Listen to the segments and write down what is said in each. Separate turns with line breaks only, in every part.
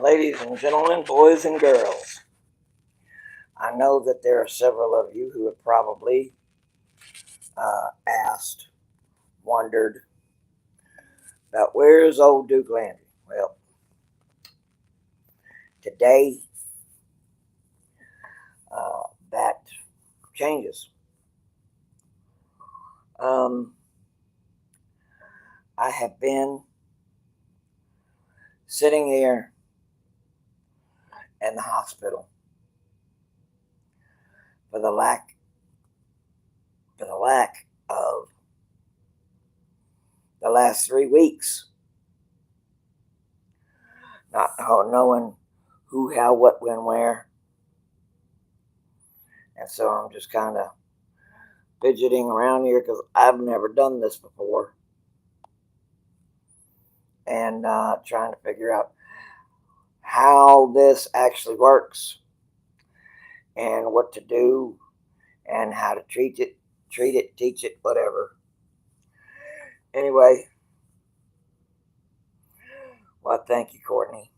Ladies and gentlemen, boys and girls, I know that there are several of you who have probably asked, wondered about where's old Duke Landry. Well, today that changes. I have been sitting here in the hospital for the lack of the last 3 weeks, not knowing who, how, what, when, where. And so I'm just kind of fidgeting around here because I've never done this before. And trying to figure out how this actually works and what to do and how to treat it, teach it, whatever. Anyway, well, thank you, Courtney.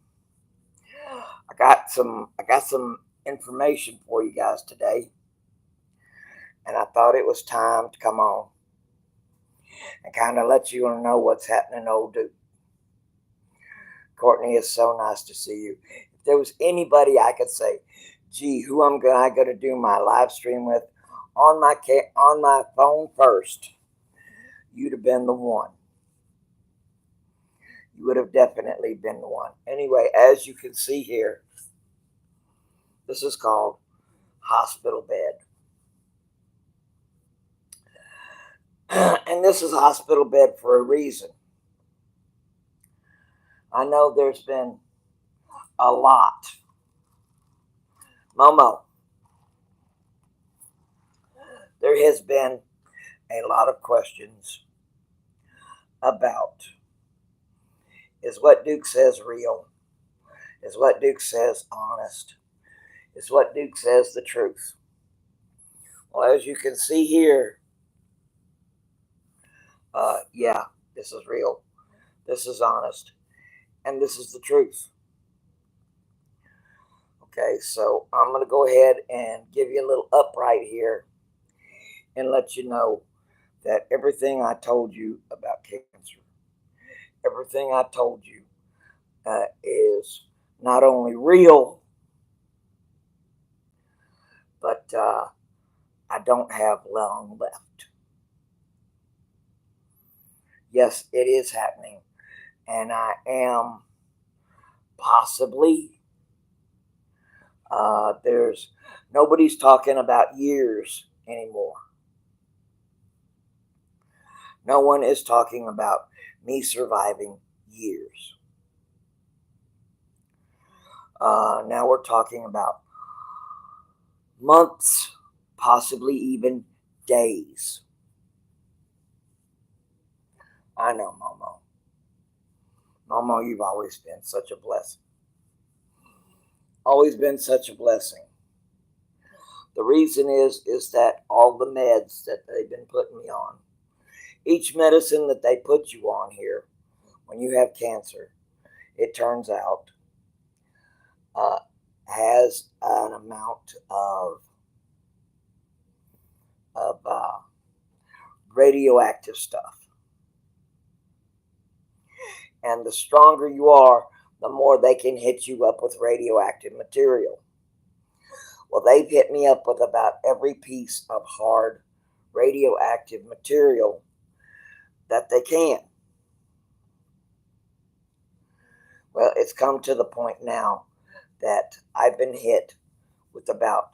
I got some information for you guys today, and I thought it was time to come on and kind of let you know what's happening to old Duke. Courtney, it's so nice to see you. If there was anybody I could say, gee, who I going to do my live stream with on my phone first, you'd have been the one. You would have definitely been the one. Anyway, as you can see here, this is called hospital bed. And this is a hospital bed for a reason. I know there's been a lot. Momo, there has been a lot of questions about, is what Duke says real? Is what Duke says honest? Is what Duke says the truth? Well, as you can see here, yeah, this is real. This is honest. And this is the truth. Okay, so I'm going to go ahead and give you a little upright here and let you know that everything I told you about cancer, everything I told you is not only real, but I don't have long left. Yes, it is happening, and I am possibly, nobody's talking about years anymore. No one is talking about me surviving years. Now we're talking about months, possibly even days. I know, Momo. Momo, you've always been such a blessing. Always been such a blessing. The reason is that all the meds that they've been putting me on, each medicine that they put you on here when you have cancer, it turns out, has an amount of radioactive stuff. And the stronger you are, the more they can hit you up with radioactive material. Well, they've hit me up with about every piece of hard radioactive material that they can. Well, it's come to the point now that I've been hit with about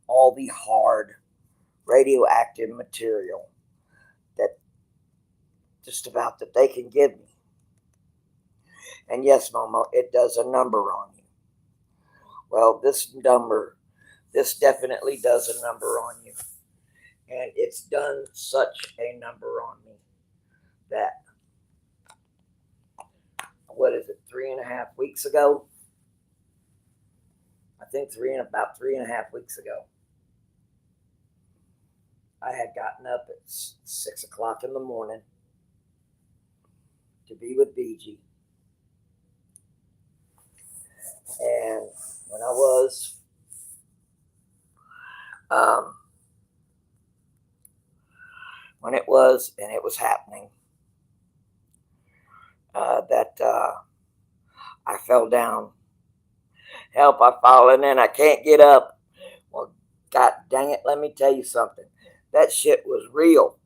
all the hard radioactive material that just about that they can give me. And yes, Momo, it does a number on you. Well, this definitely does a number on you. And it's done such a number on me that, what is it, 3.5 weeks ago? I think about 3.5 weeks ago, I had gotten up at 6 o'clock in the morning to be with BG. was, and it was happening, that I fell down. Help, I've fallen and I can't get up. Well, God dang it, let me tell you something. That shit was real.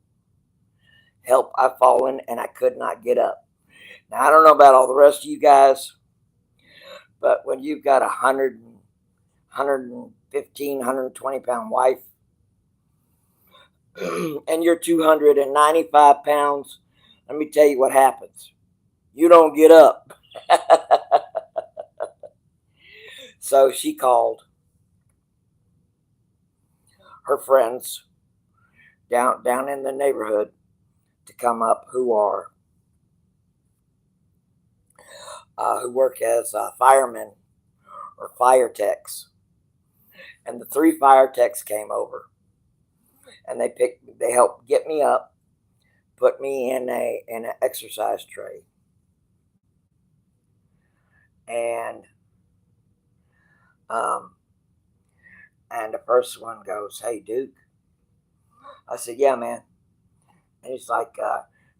Help, I've fallen and I could not get up. Now, I don't know about all the rest of you guys, but when you've got 115, 120 pound wife, and you're 295 pounds, let me tell you what happens. You don't get up. So she called her friends down in the neighborhood to come up who work as firemen or fire techs. And the 3 fire techs came over, and they helped get me up, put me in an exercise tray, and the first one goes, "Hey, Duke." I said, "Yeah, man." And he's like,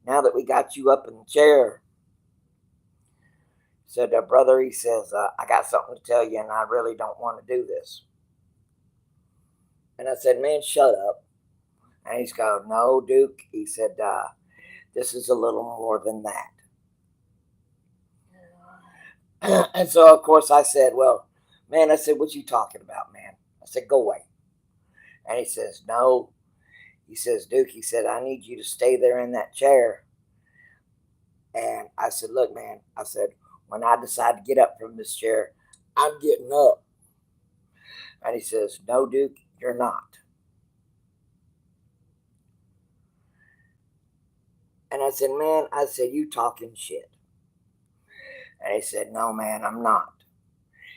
"Now that we got you up in the chair," he said, "Brother," he says, "I got something to tell you, and I really don't want to do this." And I said, "Man, shut up." And he's going, "No, Duke." He said, "This is a little more than that." And so, of course, I said, "Well, man," I said, "what you talking about, man?" I said, "Go away." And he says, "No." He says, "Duke," he said, "I need you to stay there in that chair." And I said, "Look, man," I said, "when I decide to get up from this chair, I'm getting up." And he says, "No, Duke, you're not." And I said, "Man," I said, "you talking shit." And he said, "No, man, I'm not."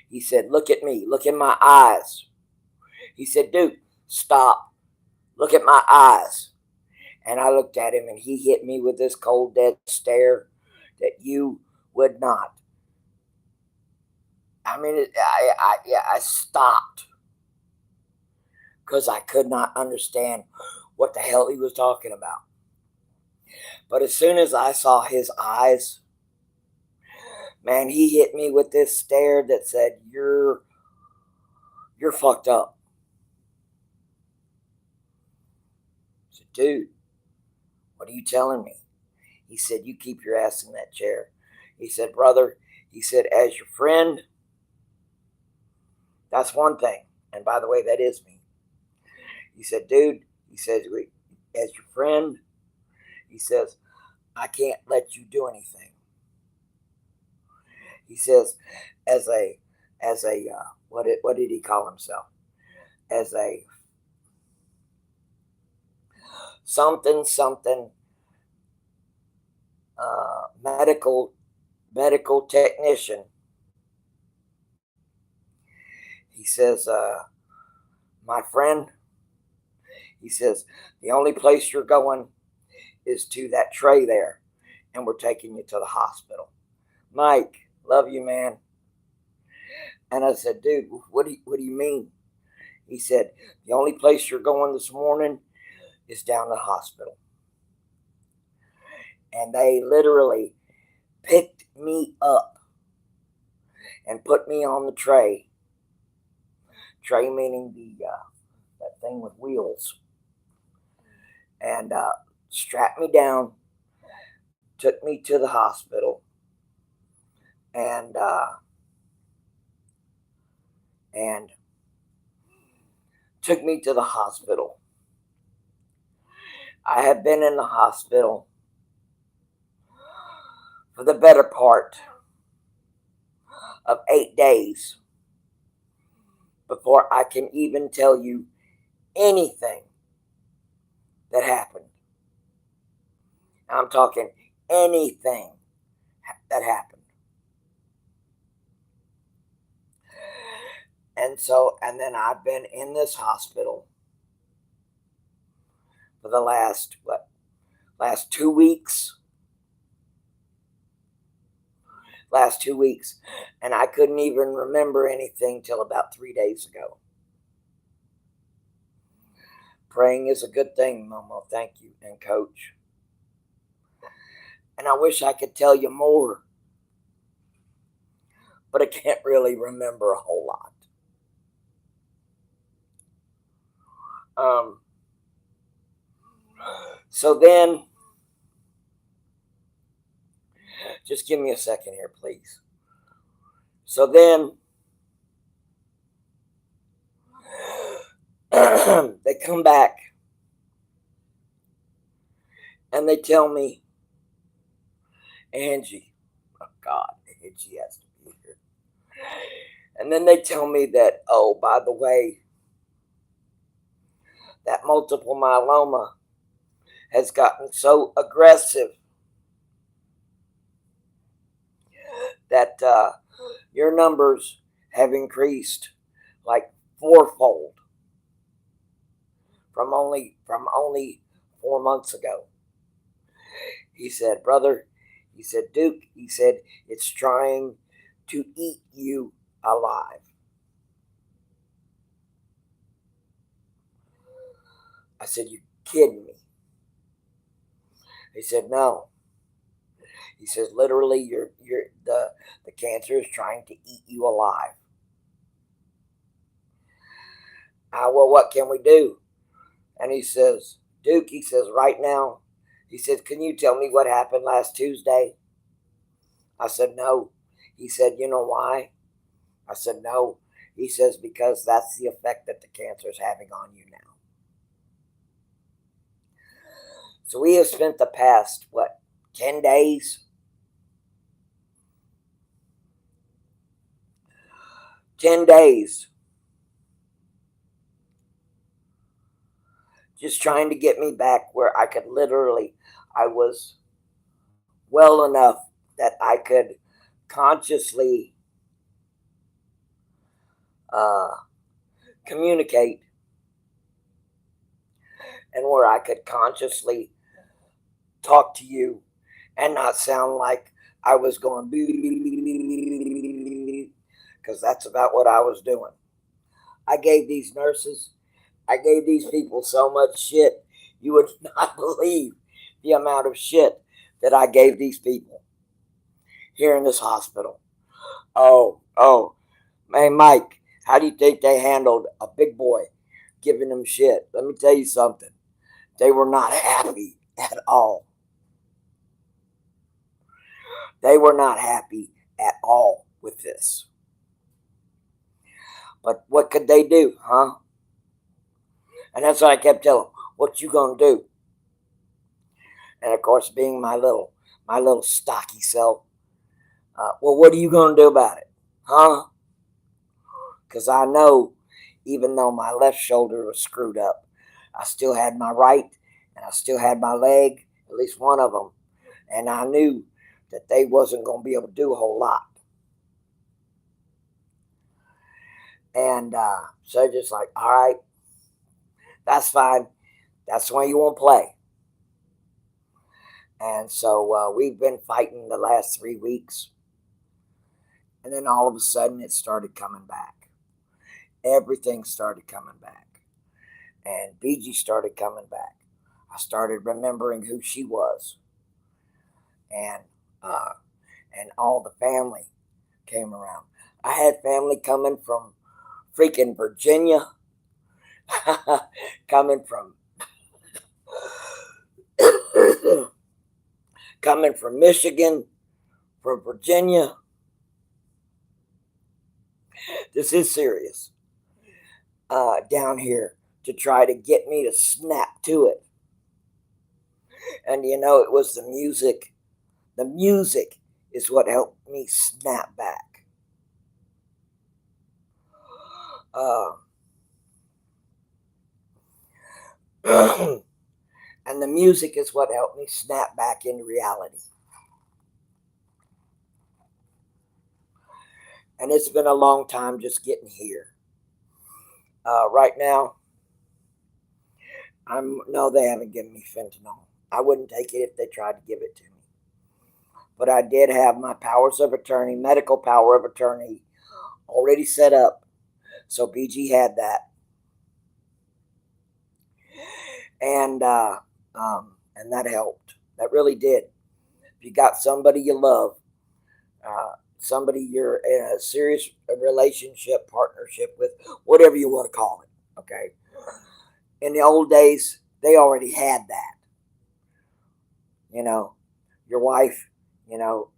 He said, "Look at me. Look in my eyes." He said, "Dude, stop. Look at my eyes." And I looked at him, and he hit me with this cold, dead stare that you would not. I mean, I stopped because I could not understand what the hell he was talking about. But as soon as I saw his eyes, man, he hit me with this stare that said, You're fucked up." I said, "Dude, what are you telling me?" He said, "You keep your ass in that chair." He said, "Brother," he said, "as your friend, that's one thing. And by the way, that is me." He said, "Dude," he says, "as your friend," he says, "I can't let you do anything." He says, as a what did he call himself? As a something medical technician. He says, "My friend," he says, "the only place you're going is to that tray there, and we're taking you to the hospital." Mike, love you, man. And I said, "Dude, what do you mean?" He said, "The only place you're going this morning is down to the hospital." And they literally picked me up and put me on the tray. Tray meaning that thing with wheels. And strapped me down, took me to the hospital, and took me to the hospital. I have been in the hospital for the better part of 8 days before I can even tell you anything that happened. I'm talking anything that happened. And then I've been in this hospital for the last 2 weeks. Last 2 weeks. And I couldn't even remember anything till about 3 days ago. Praying is a good thing, Momo. Thank you. And Coach. And I wish I could tell you more, but I can't really remember a whole lot. Um, so then, just give me a second here, please. So then, they come back and they tell me, Angie, oh God, Angie has to be here. And then they tell me that, oh, by the way, that multiple myeloma has gotten so aggressive that your numbers have increased like fourfold from only 4 months ago. He said, brother, he said, Duke, he said, it's trying to eat you alive. I said, you kidding me? He said, no. He says, literally, the cancer is trying to eat you alive. Well, what can we do? And he says, Duke, he says, right now, he says, can you tell me what happened last Tuesday? I said, no. He said, you know why? I said, no. He says, because that's the effect that the cancer is having on you now. So we have spent the past, 10 days? 10 days just trying to get me back where I could I was well enough that I could consciously communicate, and where I could consciously talk to you and not sound like I was going because that's about what I was doing. I gave these nurses, I gave these people so much shit, you would not believe the amount of shit that I gave these people here in this hospital. Oh, man, Mike, how do you think they handled a big boy giving them shit? Let me tell you something. They were not happy at all. They were not happy at all with this. But what could they do, huh? And that's what I kept telling them. What you gonna do? And of course, being my little stocky self, well, what are you gonna do about it, huh? Because I know, even though my left shoulder was screwed up, I still had my right, and I still had my leg, at least one of them, and I knew that they wasn't gonna be able to do a whole lot. And so just like, all right, that's fine. That's the way you want to play. And so we've been fighting the last 3 weeks. And then all of a sudden it started coming back. Everything started coming back. And BG started coming back. I started remembering who she was. And all the family came around. I had family coming from freaking Virginia. coming from coming from Michigan, from Virginia. This is serious. Down here to try to get me to snap to it. And it was the music. The music is what helped me snap back. And the music is what helped me snap back into reality. And it's been a long time just getting here. Right now, no, they haven't given me fentanyl. I wouldn't take it if they tried to give it to me. But I did have my powers of attorney, medical power of attorney, already set up. So BG had that. And that helped. That really did. you got somebody you love, somebody you're in a serious relationship, partnership with, whatever you want to call it, okay? In the old days, they already had that. You know, your wife, you know,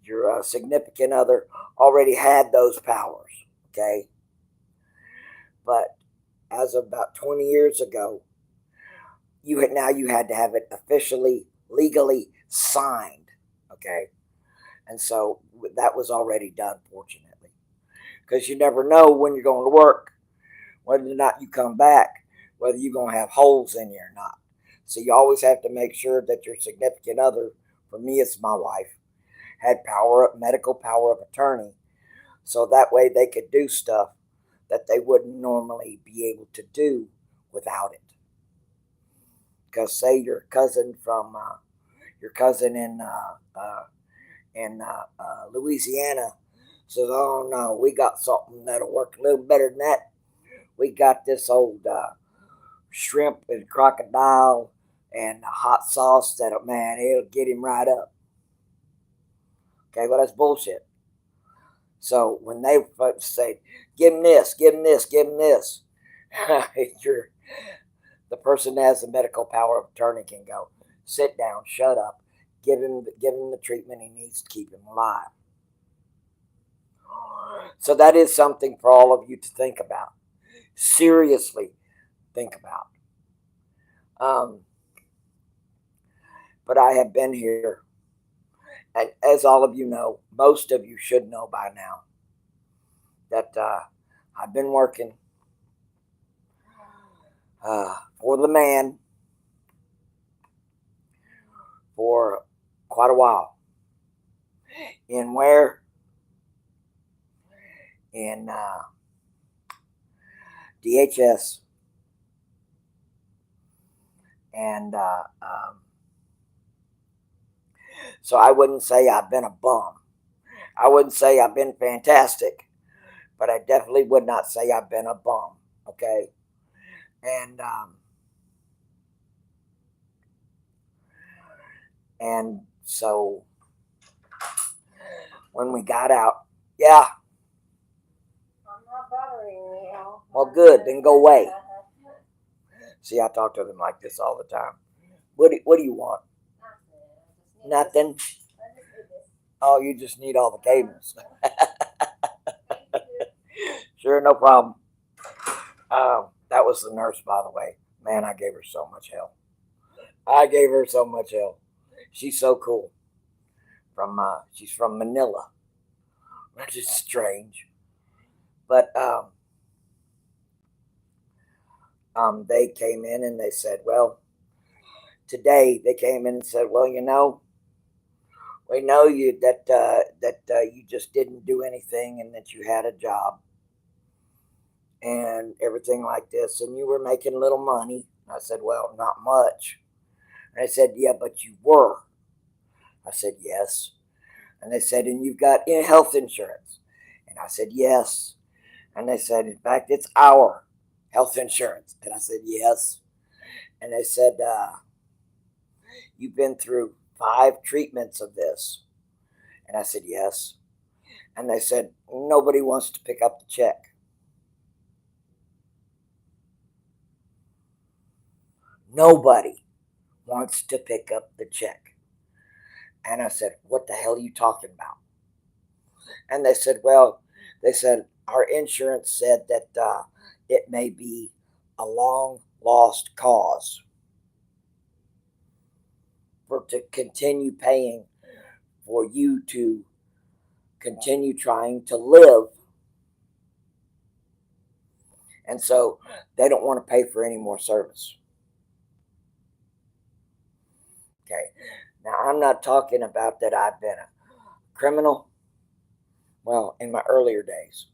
your significant other already had those powers, okay? But as of about 20 years ago, you had to have it officially, legally signed, okay? And so that was already done, fortunately, because you never know when you're going to work, whether or not you come back, whether you're going to have holes in you or not. So you always have to make sure that your significant other, for me it's my wife, had medical power of attorney, so that way they could do stuff that they wouldn't normally be able to do without it. Because say your cousin in Louisiana says, "Oh no, we got something that'll work a little better than that. We got this old shrimp and crocodile and hot sauce that'll, man, it'll get him right up." Okay, well that's bullshit. So when they say, "Give him this, give him this, give him this," you're the person that has the medical power of attorney can go, "Sit down, shut up, give him the treatment he needs to keep him alive." So that is something for all of you to think about. Seriously think about. Um, but I have been here, and as all of you know, most of you should know by now, that I've been working for the man for quite a while. In where? In DHS. And so I wouldn't say I've been a bum. I wouldn't say I've been fantastic, but I definitely would not say I've been a bum. Okay, and so when we got out, yeah. I'm not bothering you. Well, good. Then go away. See, I talk to them like this all the time. What do you want? Nothing. Oh, you just need all the cables. Sure, no problem. That was the nurse, by the way. Man, I gave her so much hell. I gave her so much hell. She's so cool. She's from Manila, which is strange. But they came in and they said, well, today they came in and said, well, we know you that you just didn't do anything and that you had a job and everything like this, and you were making a little money. I said, well, not much. And they said, yeah, but you were. I said, yes. And they said, and you've got health insurance. And I said, yes. And they said, in fact, it's our health insurance. And I said, yes. And they said, you've been through 5 treatments of this. And I said, yes. And they said, nobody wants to pick up the check. Nobody wants to pick up the check. And I said, what the hell are you talking about? And they said, well, our insurance said that it may be a long lost cause to continue paying for you to continue trying to live. And so they don't want to pay for any more service. Okay. Now, I'm not talking about that I've been a criminal, well, in my earlier days,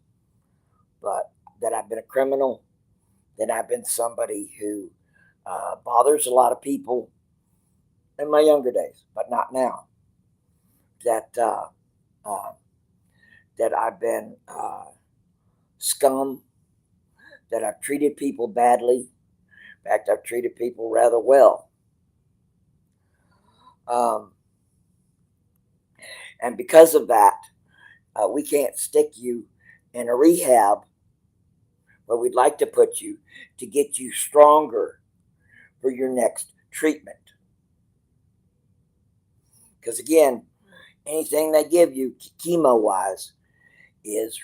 but that I've been a criminal, that I've been somebody who bothers a lot of people in my younger days, but not now. That that I've been scum, that I've treated people badly. In fact, I've treated people rather well. Um, And because of that, we can't stick you in a rehab where we'd like to put you to get you stronger for your next treatment. Because again, anything they give you chemo wise is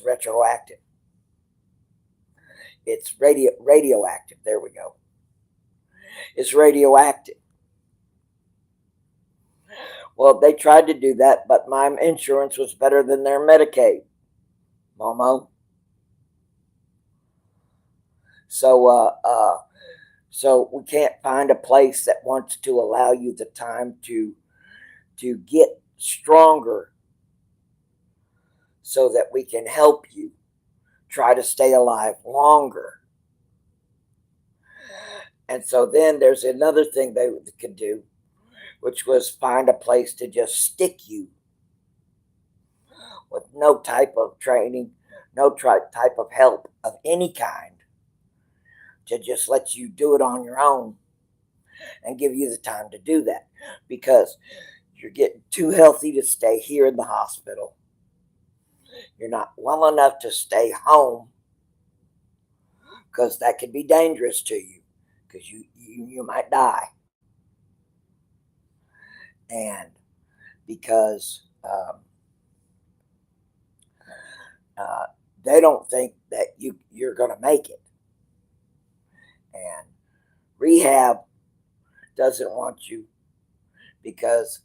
retroactive. It's radioactive. There we go. It's radioactive. Well, they tried to do that, but my insurance was better than their Medicaid, Momo. So we can't find a place that wants to allow you the time to get stronger, so that we can help you try to stay alive longer. And so then there's another thing they could do, which was find a place to just stick you with no type of training, no type of help of any kind, to just let you do it on your own and give you the time to do that, because you're getting too healthy to stay here in the hospital. You're not well enough to stay home, because that could be dangerous to you, because you might die. And because they don't think that you're going to make it. And rehab doesn't want you, because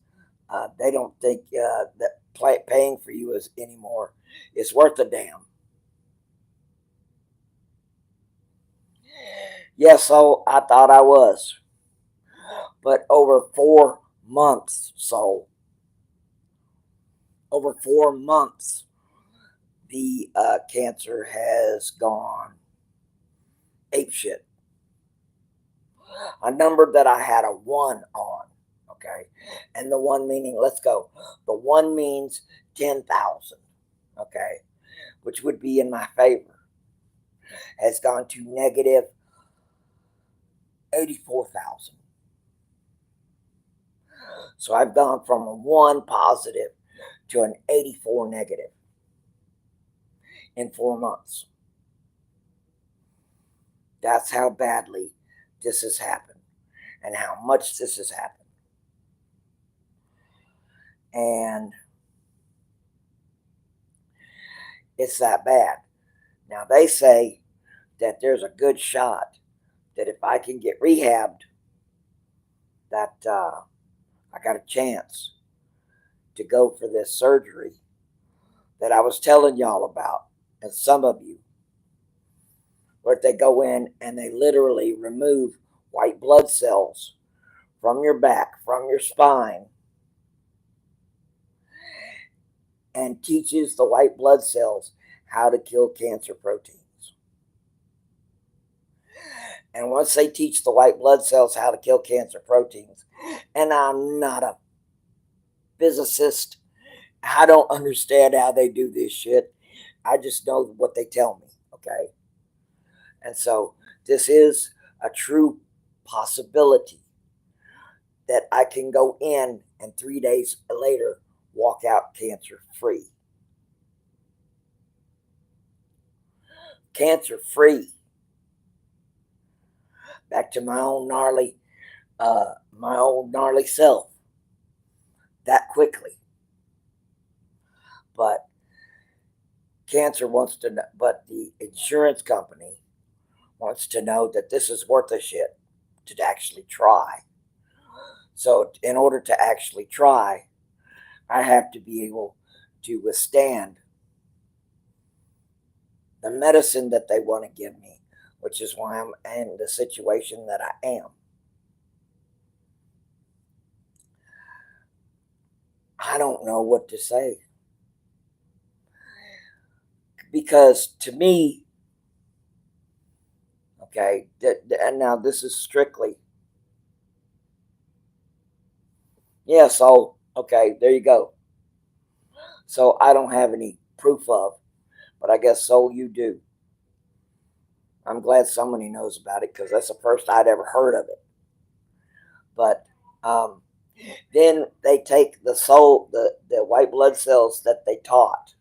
they don't think that paying for you anymore is worth a damn. Yes, so I thought I was. But over 4 months, over 4 months, the cancer has gone apeshit. A number that I had a 1 on, okay? And the 1 meaning, let's go. The 1 means 10,000, okay? Which would be in my favor. Has gone to negative 84,000. So I've gone from a 1 positive to an 84 negative in 4 months. That's how badly this has happened, and how much this has happened. And it's that bad. Now they say that there's a good shot that if I can get rehabbed, that I got a chance to go for this surgery that I was telling y'all about, and some of you, where they go in and they literally remove white blood cells from your back, from your spine, and teaches the white blood cells how to kill cancer proteins. And once they teach the white blood cells how to kill cancer proteins, and I'm not a physicist, I don't understand how they do this shit. I just know what they tell me, okay? And so this is a true possibility that I can go in and 3 days later walk out cancer free. Cancer free. Back to my own gnarly self that quickly. But cancer wants to know, but the insurance company wants to know that this is worth a shit to actually try. So in order to actually try, I have to be able to withstand the medicine that they want to give me, which is why I'm in the situation that I am. I don't know what to say. Because to me, okay, and now this is strictly, yeah, so, okay, there you go. So I don't have any proof of, but I guess so you do. I'm glad somebody knows about it, because that's the first I'd ever heard of it. But Then they take the white blood cells that they taught,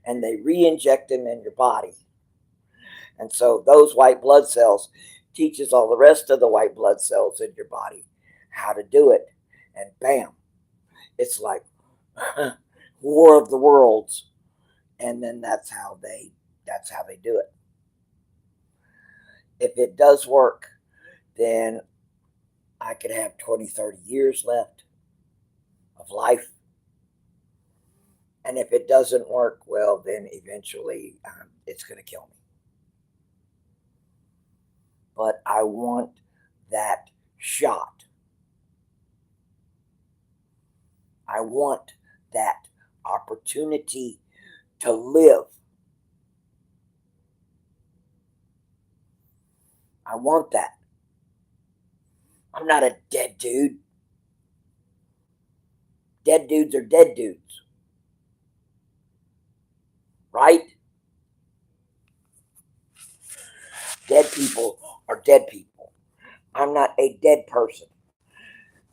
and they re-inject them in your body. And so those white blood cells teaches all the rest of the white blood cells in your body how to do it. And bam, it's like War of the Worlds. And then that's how they do it. If it does work, then I could have 20, 30 years left of life. And if it doesn't work, well, then eventually it's going to kill me. But I want that shot. I want that opportunity to live. I want that. I'm not a dead dude. Dead dudes are dead dudes. Right? Dead people are dead people. I'm not a dead person.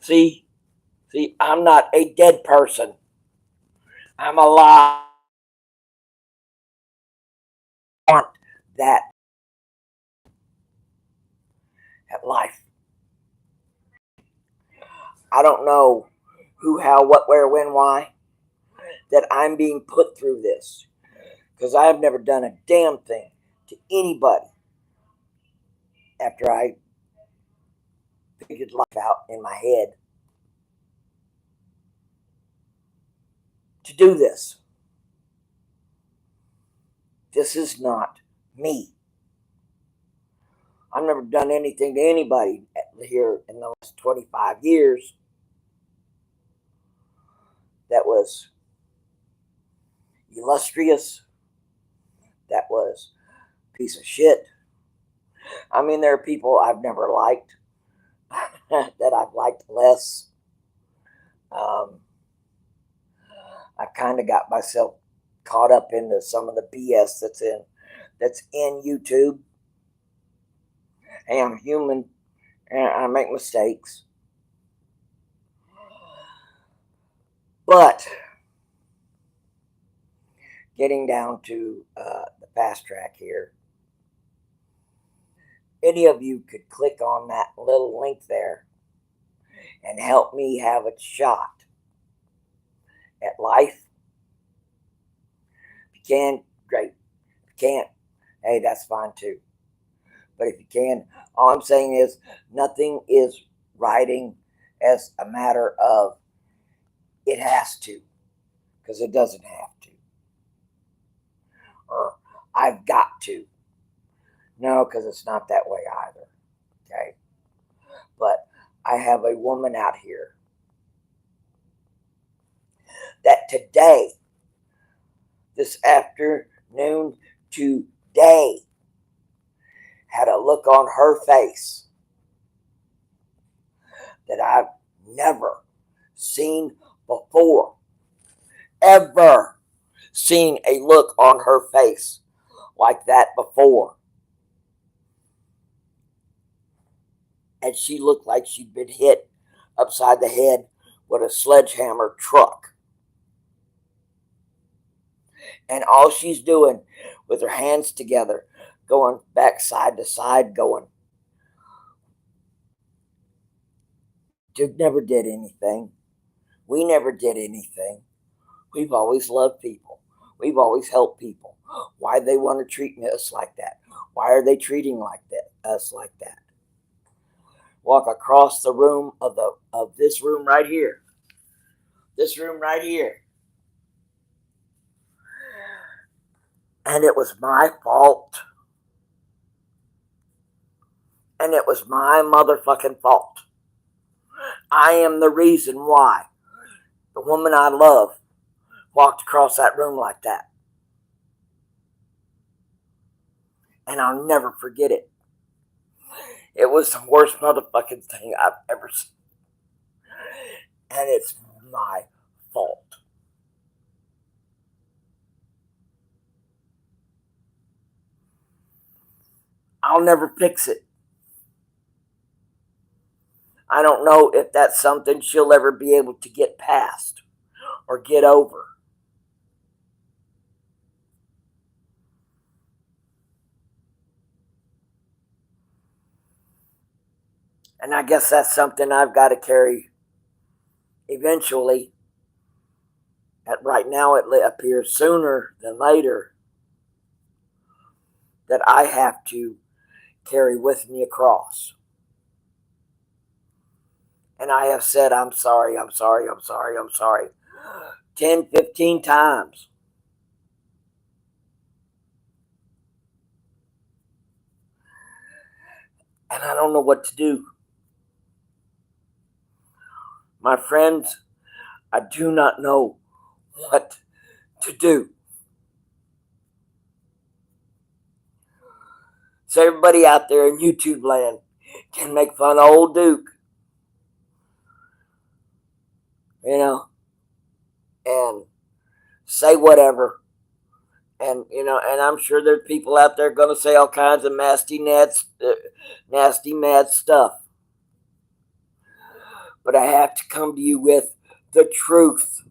See, I'm not a dead person. I'm alive. I want that at life. I don't know who, how, what, where, when, why that I'm being put through this, because I have never done a damn thing to anybody after I figured life out in my head to do this. This is not me. I've never done anything to anybody here in the last 25 years that was illustrious, that was a piece of shit. I mean, there are people I've never liked that I've liked less. Um, I've kind of got myself caught up into some of the BS that's in YouTube. Hey, I'm human and I make mistakes. But getting down to the fast track here, any of you could click on that little link there and help me have a shot at life. If you can, great. If you can't, hey, that's fine too. But if you can, all I'm saying is nothing is writing as a matter of it has to, because it doesn't have to. Or I've got to. No, because it's not that way either. Okay. But I have a woman out here that today, this afternoon, today, had a look on her face that I've never seen before. Ever seen a look on her face like that before. And she looked like she'd been hit upside the head with a sledgehammer truck. And all she's doing with her hands together, going back side to side, going, Dude never did anything. We never did anything. We've always loved people. We've always helped people. Why they want to treat us like that? Why are they treating us like that? Walk across the room of this room right here. This room right here. And it was my fault. And it was my motherfucking fault. I am the reason why the woman I love walked across that room like that. And I'll never forget it. It was the worst motherfucking thing I've ever seen. And it's my fault. I'll never fix it. I don't know if that's something she'll ever be able to get past or get over. And I guess that's something I've got to carry eventually. Right now, it appears sooner than later that I have to carry with me across. And I have said, I'm sorry, I'm sorry, I'm sorry, I'm sorry 10, 15 times. And I don't know what to do. My friends, I do not know what to do. So everybody out there in YouTube land can make fun of old Duke, and say whatever. And and I'm sure there's people out there going to say all kinds of nasty, mad stuff. But I have to come to you with the truth.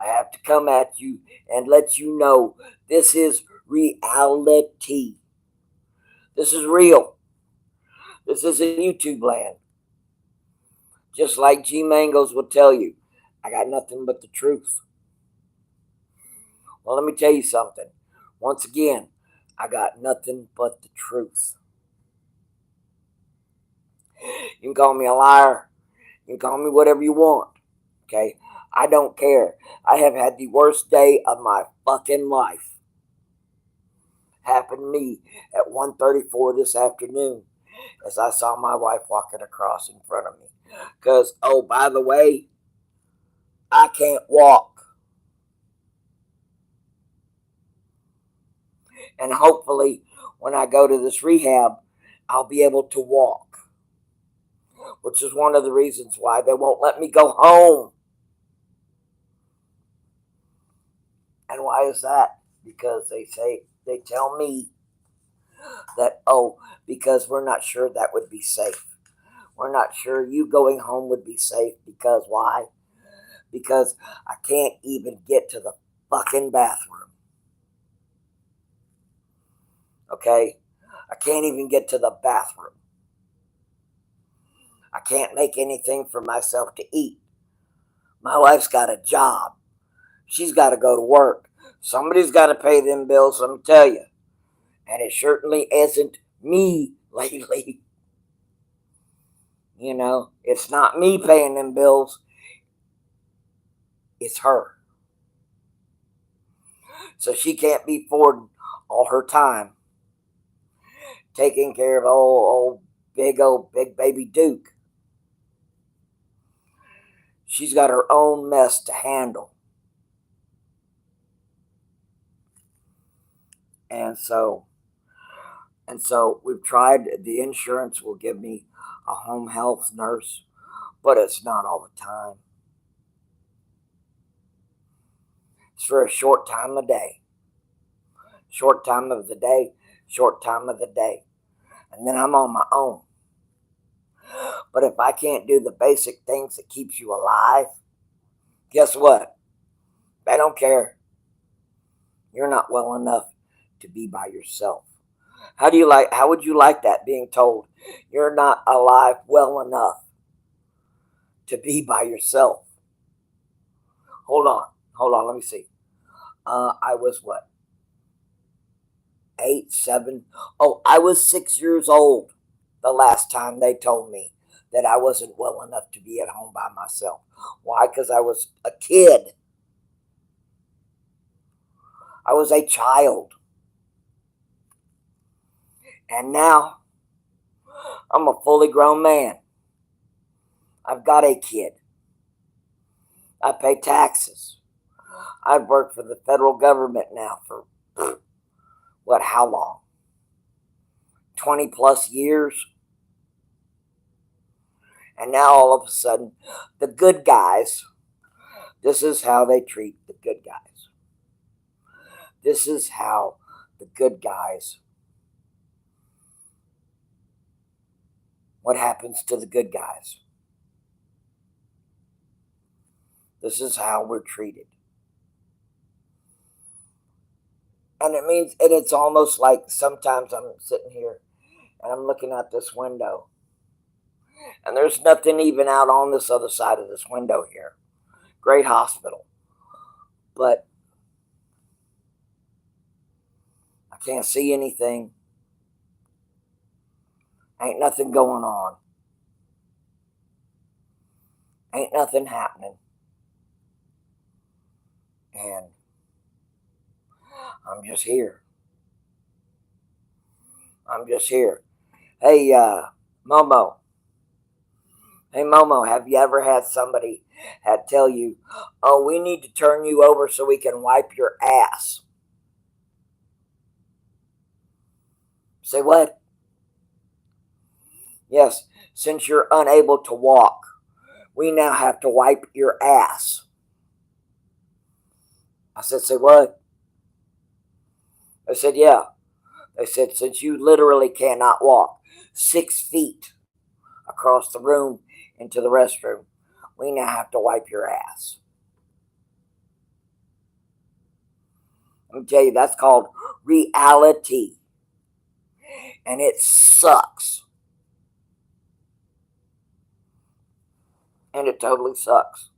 I have to come at you and let you know this is reality. This is real. This isn't YouTube land. Just like G Mangos will tell you, I got nothing but the truth. Well, let me tell you something. Once again, I got nothing but the truth. You can call me a liar. You can call me whatever you want. Okay? I don't care. I have had the worst day of my fucking life. Happened to me at 1:34 this afternoon as I saw my wife walking across in front of me. Because, oh, by the way, I can't walk. And hopefully, when I go to this rehab, I'll be able to walk. Which is one of the reasons why they won't let me go home. And why is that? Because they tell me that, oh, because we're not sure that would be safe. We're not sure you going home would be safe. Because why? Because I can't even get to the fucking bathroom. Okay? I can't even get to the bathroom. I can't make anything for myself to eat. My wife's got a job. She's got to go to work. Somebody's got to pay them bills, let me tell you. And it certainly isn't me lately. It's not me paying them bills. It's her. So she can't be affording all her time taking care of old big baby Duke. She's got her own mess to handle. And so we've tried. The insurance will give me a home health nurse, but it's not all the time. It's for a short time of day. Short time of the day, short time of the day. And then I'm on my own. But if I can't do the basic things that keeps you alive, guess what? They don't care. You're not well enough to be by yourself. How would you like that, being told you're not alive well enough to be by yourself? Hold on, let me see. I was what? 8, 7. Oh, I was 6 years old the last time they told me that I wasn't well enough to be at home by myself. Why? Because I was a kid. I was a child. And now I'm a fully grown man. I've got a kid. I pay taxes. I've worked for the federal government now for how long? 20 plus years. And now all of a sudden, the good guys, this is how they treat the good guys. This is how the good guys what happens to the good guys. This is how we're treated. And it's almost like sometimes I'm sitting here and I'm looking out this window, and there's nothing even out on this other side of this window here. Great hospital. But I can't see anything. Ain't nothing going on. Ain't nothing happening. And I'm just here. I'm just here. Hey, Momo. Hey, Momo, have you ever had somebody tell you, oh, we need to turn you over so we can wipe your ass? Say what? Yes, since you're unable to walk, we now have to wipe your ass. I said, say what? I said, yeah. They said, since you literally cannot walk 6 feet across the room into the restroom, we now have to wipe your ass. Let me tell you, that's called reality. And it sucks. And it totally sucks.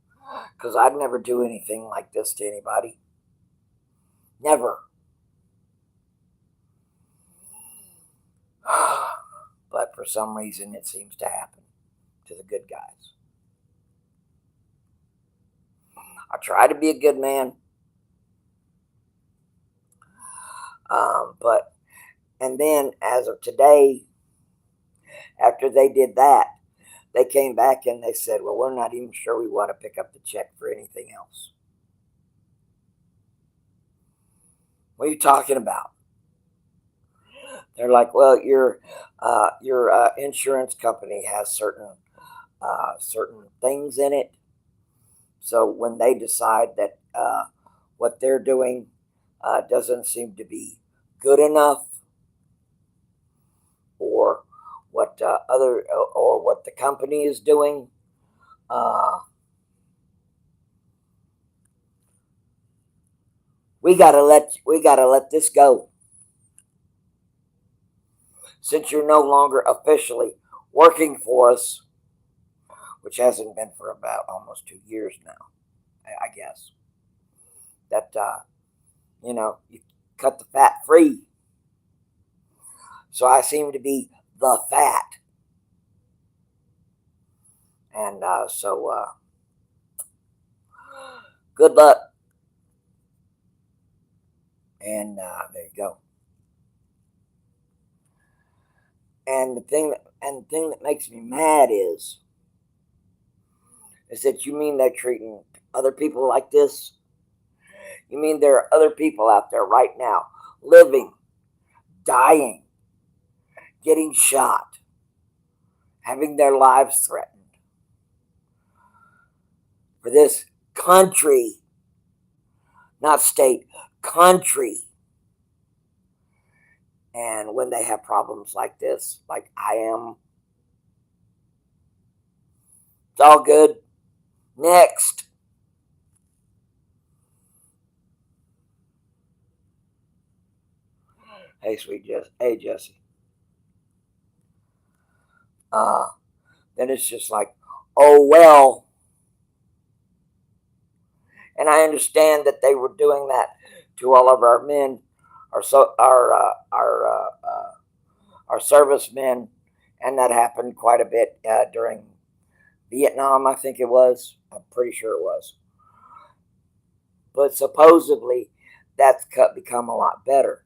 Because I'd never do anything like this to anybody. Never. But for some reason, it seems to happen to the good guys. I try to be a good man. And then as of today, after they did that, they came back and they said, well, we're not even sure we want to pick up the check for anything else. What are you talking about? They're like, well, your insurance company has certain things in it. So when they decide that what they're doing doesn't seem to be good enough, or what what the company is doing, we gotta let this go. Since you're no longer officially working for us, which hasn't been for about almost 2 years now, I guess, that you cut the fat free. So I seem to be the fat. And good luck. And there you go. And the thing that makes me mad is that you mean they're treating other people like this? You mean there are other people out there right now living, dying, getting shot, having their lives threatened for this country, not state, country. And when they have problems like this, like I am, it's all good. Next. Hey, sweet Jesse. Hey, Jesse. Then it's just like, oh, well. And I understand that they were doing that to all of our men, our servicemen, and that happened quite a bit during Vietnam, I think it was. I'm pretty sure it was. But supposedly, that's become a lot better.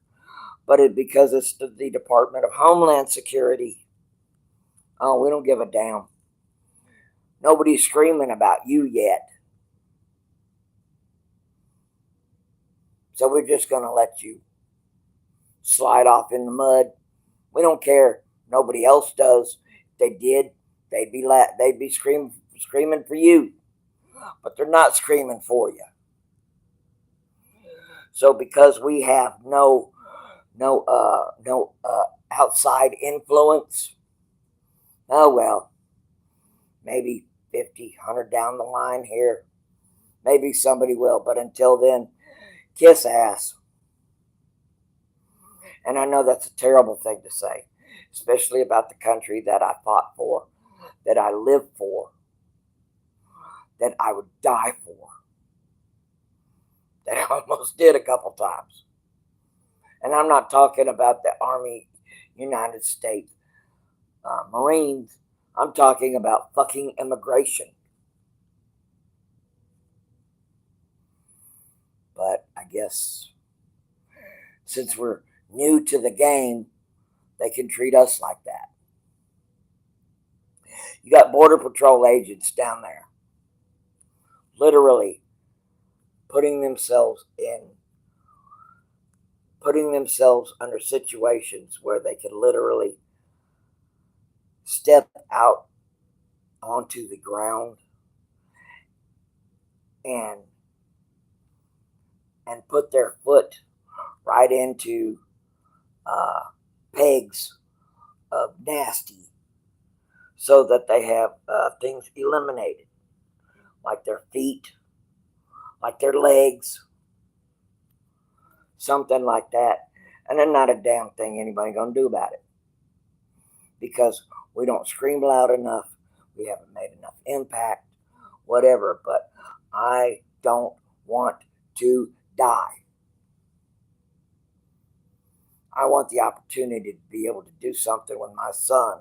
But because it's the Department of Homeland Security, oh, we don't give a damn. Nobody's screaming about you yet. So we're just going to let you slide off in the mud. We don't care. Nobody else does. If they did, they'd be screaming for you. But they're not screaming for you. So because we have no outside influence, Oh well, maybe 50, 100 down the line here. Maybe somebody will, but until then, kiss ass. And I know that's a terrible thing to say, especially about the country that I fought for, that I lived for, that I would die for, that I almost did a couple times. And I'm not talking about the Army, United States, Marines. I'm talking about fucking immigration. But I guess since we're new to the game, they can treat us like that. You got Border Patrol agents down there literally putting themselves under situations where they can literally step out onto the ground and put their foot right into pegs of nasty so that they have things eliminated, like their feet, like their legs, something like that. And there's not a damn thing anybody gonna do about it because we don't scream loud enough, we haven't made enough impact, whatever. But I don't want to die. I want the opportunity to be able to do something with my son.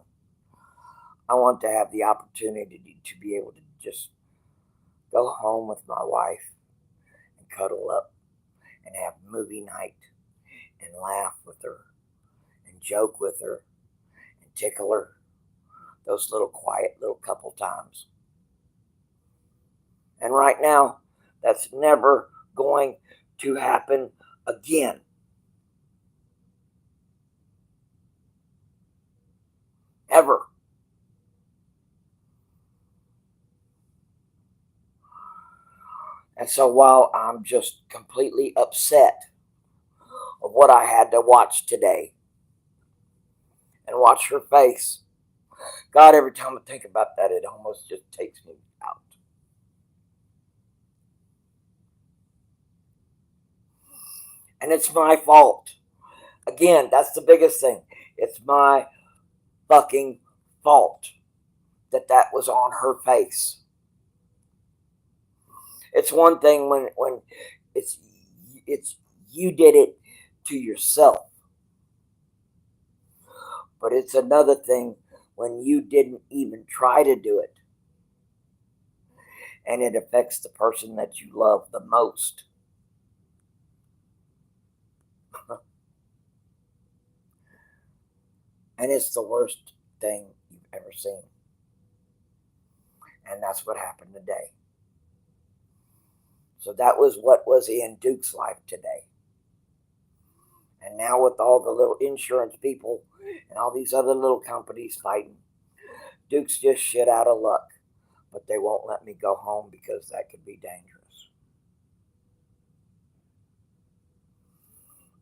I want to have the opportunity to be able to just go home with my wife and cuddle up and have movie night and laugh with her and joke with her and tickle her those little quiet little couple times. And right now, that's never going to happen again. Ever. And so while I'm just completely upset of what I had to watch today and watch her face, God, every time I think about that, it almost just takes me out. And it's my fault. Again, that's the biggest thing. It's my fucking fault that that was on her face. It's one thing when it's it's you did it to yourself, but it's another thing when you didn't even try to do it and it affects the person that you love the most. And it's the worst thing you've ever seen. And that's what happened today. So that was what was in Duke's life today. And now with all the little insurance people and all these other little companies fighting, Duke's just shit out of luck. But they won't let me go home because that could be dangerous.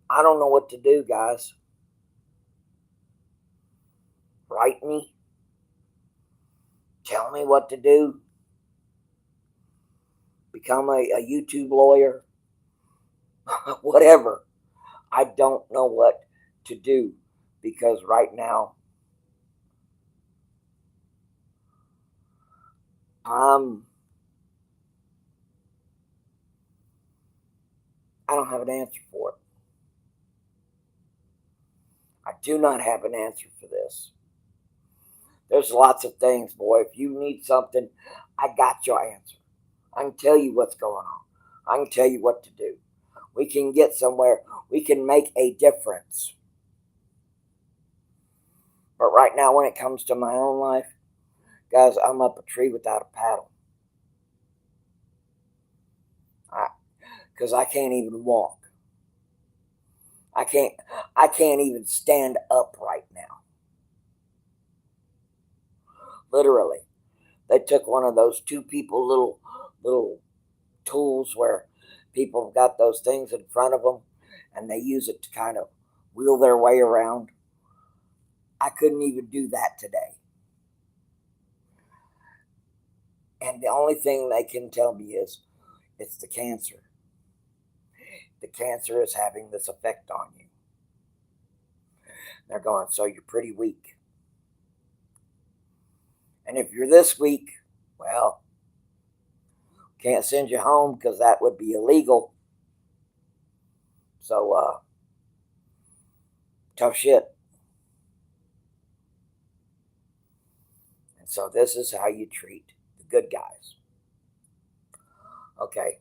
I don't know what to do, guys. Write me. Tell me what to do. Become a YouTube lawyer. Whatever. I don't know what to do because right now I don't have an answer for it. I do not have an answer for this. There's lots of things, boy. If you need something, I got your answer. I can tell you what's going on. I can tell you what to do. We can get somewhere. We can make a difference. But right now, when it comes to my own life, guys, I'm up a tree without a paddle. Because I can't even walk. I can't even stand up right now. Literally. They took one of those two people little tools where people have got those things in front of them and they use it to kind of wheel their way around. I couldn't even do that today. And the only thing they can tell me is it's the cancer. The cancer is having this effect on you. They're going, so you're pretty weak. And if you're this weak, well, can't send you home because that would be illegal. So, tough shit. And so this is how you treat the good guys. Okay.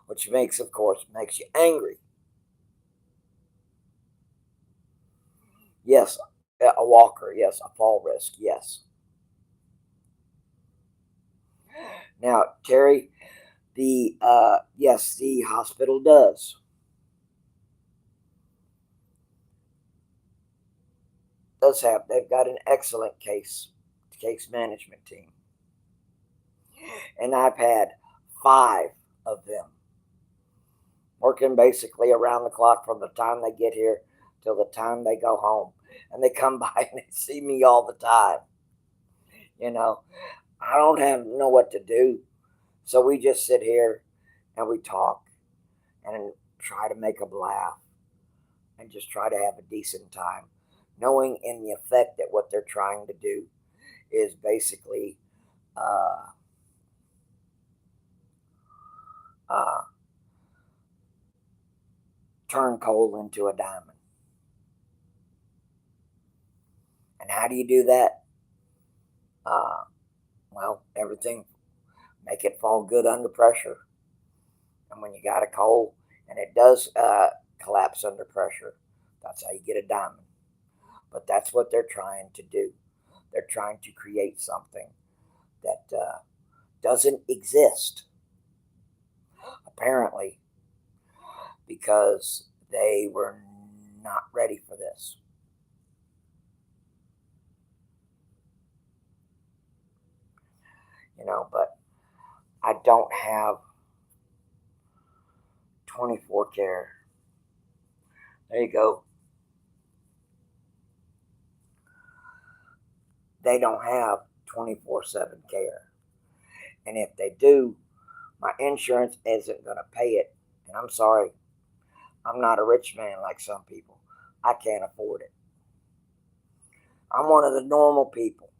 Which makes, of course, makes you angry. Yes, a walker. Yes, a fall risk. Yes. Now, Terry, the yes, the hospital does have. They've got an excellent case management team, and I've had 5 of them working basically around the clock from the time they get here till the time they go home, and they come by and they see me all the time. You know, I don't know what to do, so we just sit here and we talk and try to make them laugh and just try to have a decent time, knowing in the effect that what they're trying to do is basically uh, uh, turn coal into a diamond. And how do you do that? Uh, well, everything, make it fall good under pressure. And when you got a coal and it does collapse under pressure, that's how you get a diamond. But that's what they're trying to do. They're trying to create something that doesn't exist, apparently, because they were not ready for this. But I don't have 24 care. There you go. They don't have 24/7 care. And if they do, my insurance isn't going to pay it. And I'm sorry, I'm not a rich man like some people. I can't afford it. I'm one of the normal people.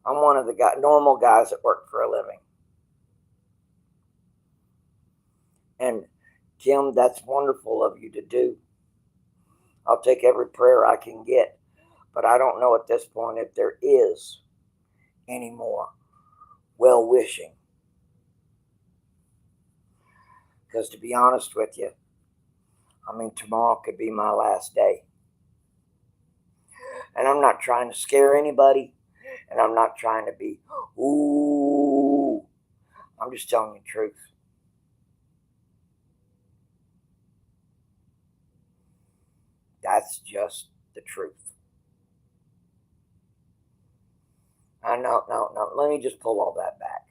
I'm one of the normal guys that work for a living. And Kim, that's wonderful of you to do. I'll take every prayer I can get. But I don't know at this point if there is any more well wishing. Because to be honest with you, tomorrow could be my last day. And I'm not trying to scare anybody. And I'm not trying to be, ooh. I'm just telling you the truth. That's just the truth. No. Let me just pull all that back.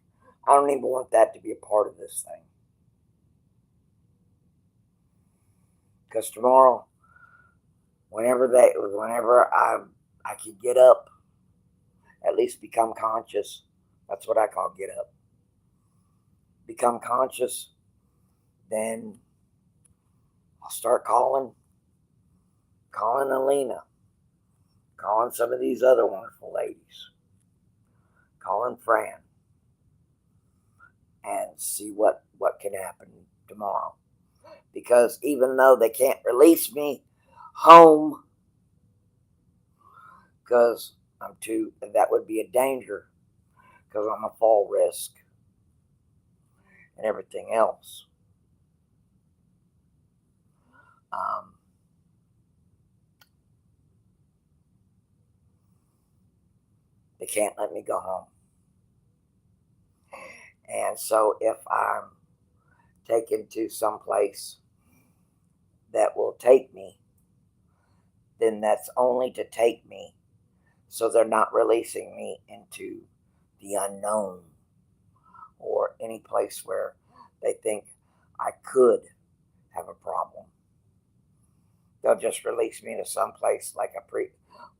I don't even want that to be a part of this thing. Because tomorrow, whenever I could get up, at least become conscious. That's what I call get up. Become conscious, then I'll start calling Alina, calling some of these other wonderful ladies, calling Fran, and see what can happen tomorrow. Because even though they can't release me home, because that would be a danger, because I'm a fall risk and everything else. They can't let me go home. And so if I'm taken to some place that will take me, then that's only to take me. So they're not releasing me into the unknown or any place where they think I could have a problem. They'll just release me to some place like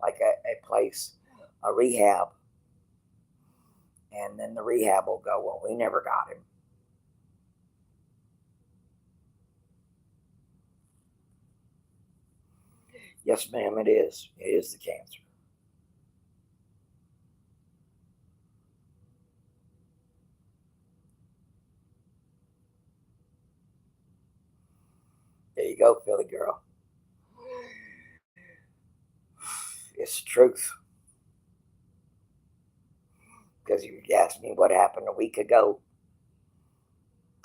like a place, a rehab. And then the rehab will go, well, we never got him. Yes, ma'am, it is. It is the cancer. There you go, Philly girl. It's the truth. Because you asked me what happened a week ago.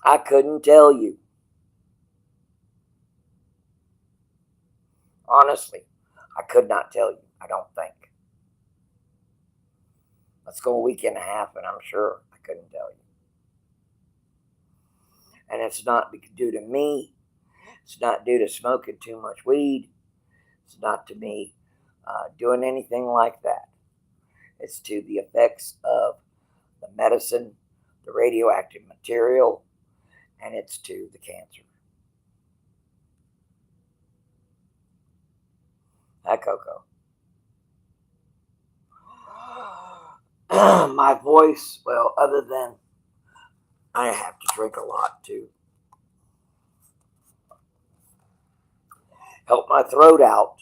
I couldn't tell you. Honestly, I could not tell you. I don't think. Let's go a week and a half, and I'm sure I couldn't tell you. And it's not due to me. It's not due to smoking too much weed. It's not to me doing anything like that. It's to the effects of the medicine, the radioactive material, and it's to the cancer. Hi, Coco. My voice, well, other than I have to drink a lot to help my throat out.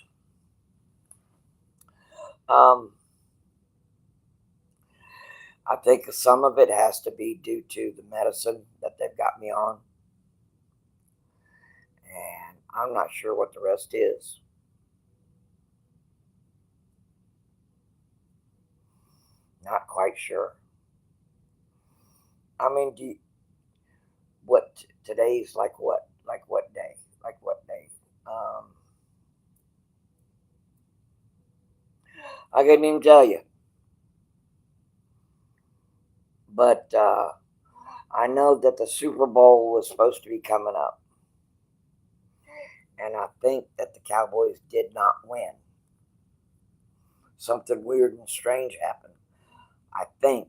I think some of it has to be due to the medicine that they've got me on. And I'm not sure what the rest is. Not quite sure. I mean, what today's like what? Like what day? Like what day? Um, I couldn't even tell you. But I know that the Super Bowl was supposed to be coming up. And I think that the Cowboys did not win. Something weird and strange happened. I think,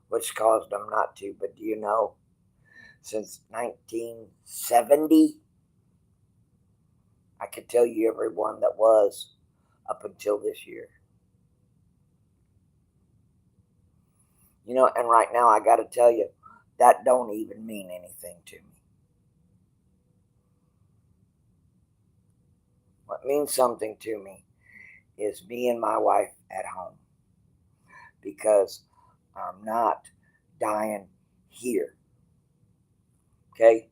which caused them not to. But do you know, since 1970, I could tell you every one that was up until this year. You know, and right now I got to tell you, that don't even mean anything to me. What means something to me is me and my wife at home, because I'm not dying here. Okay?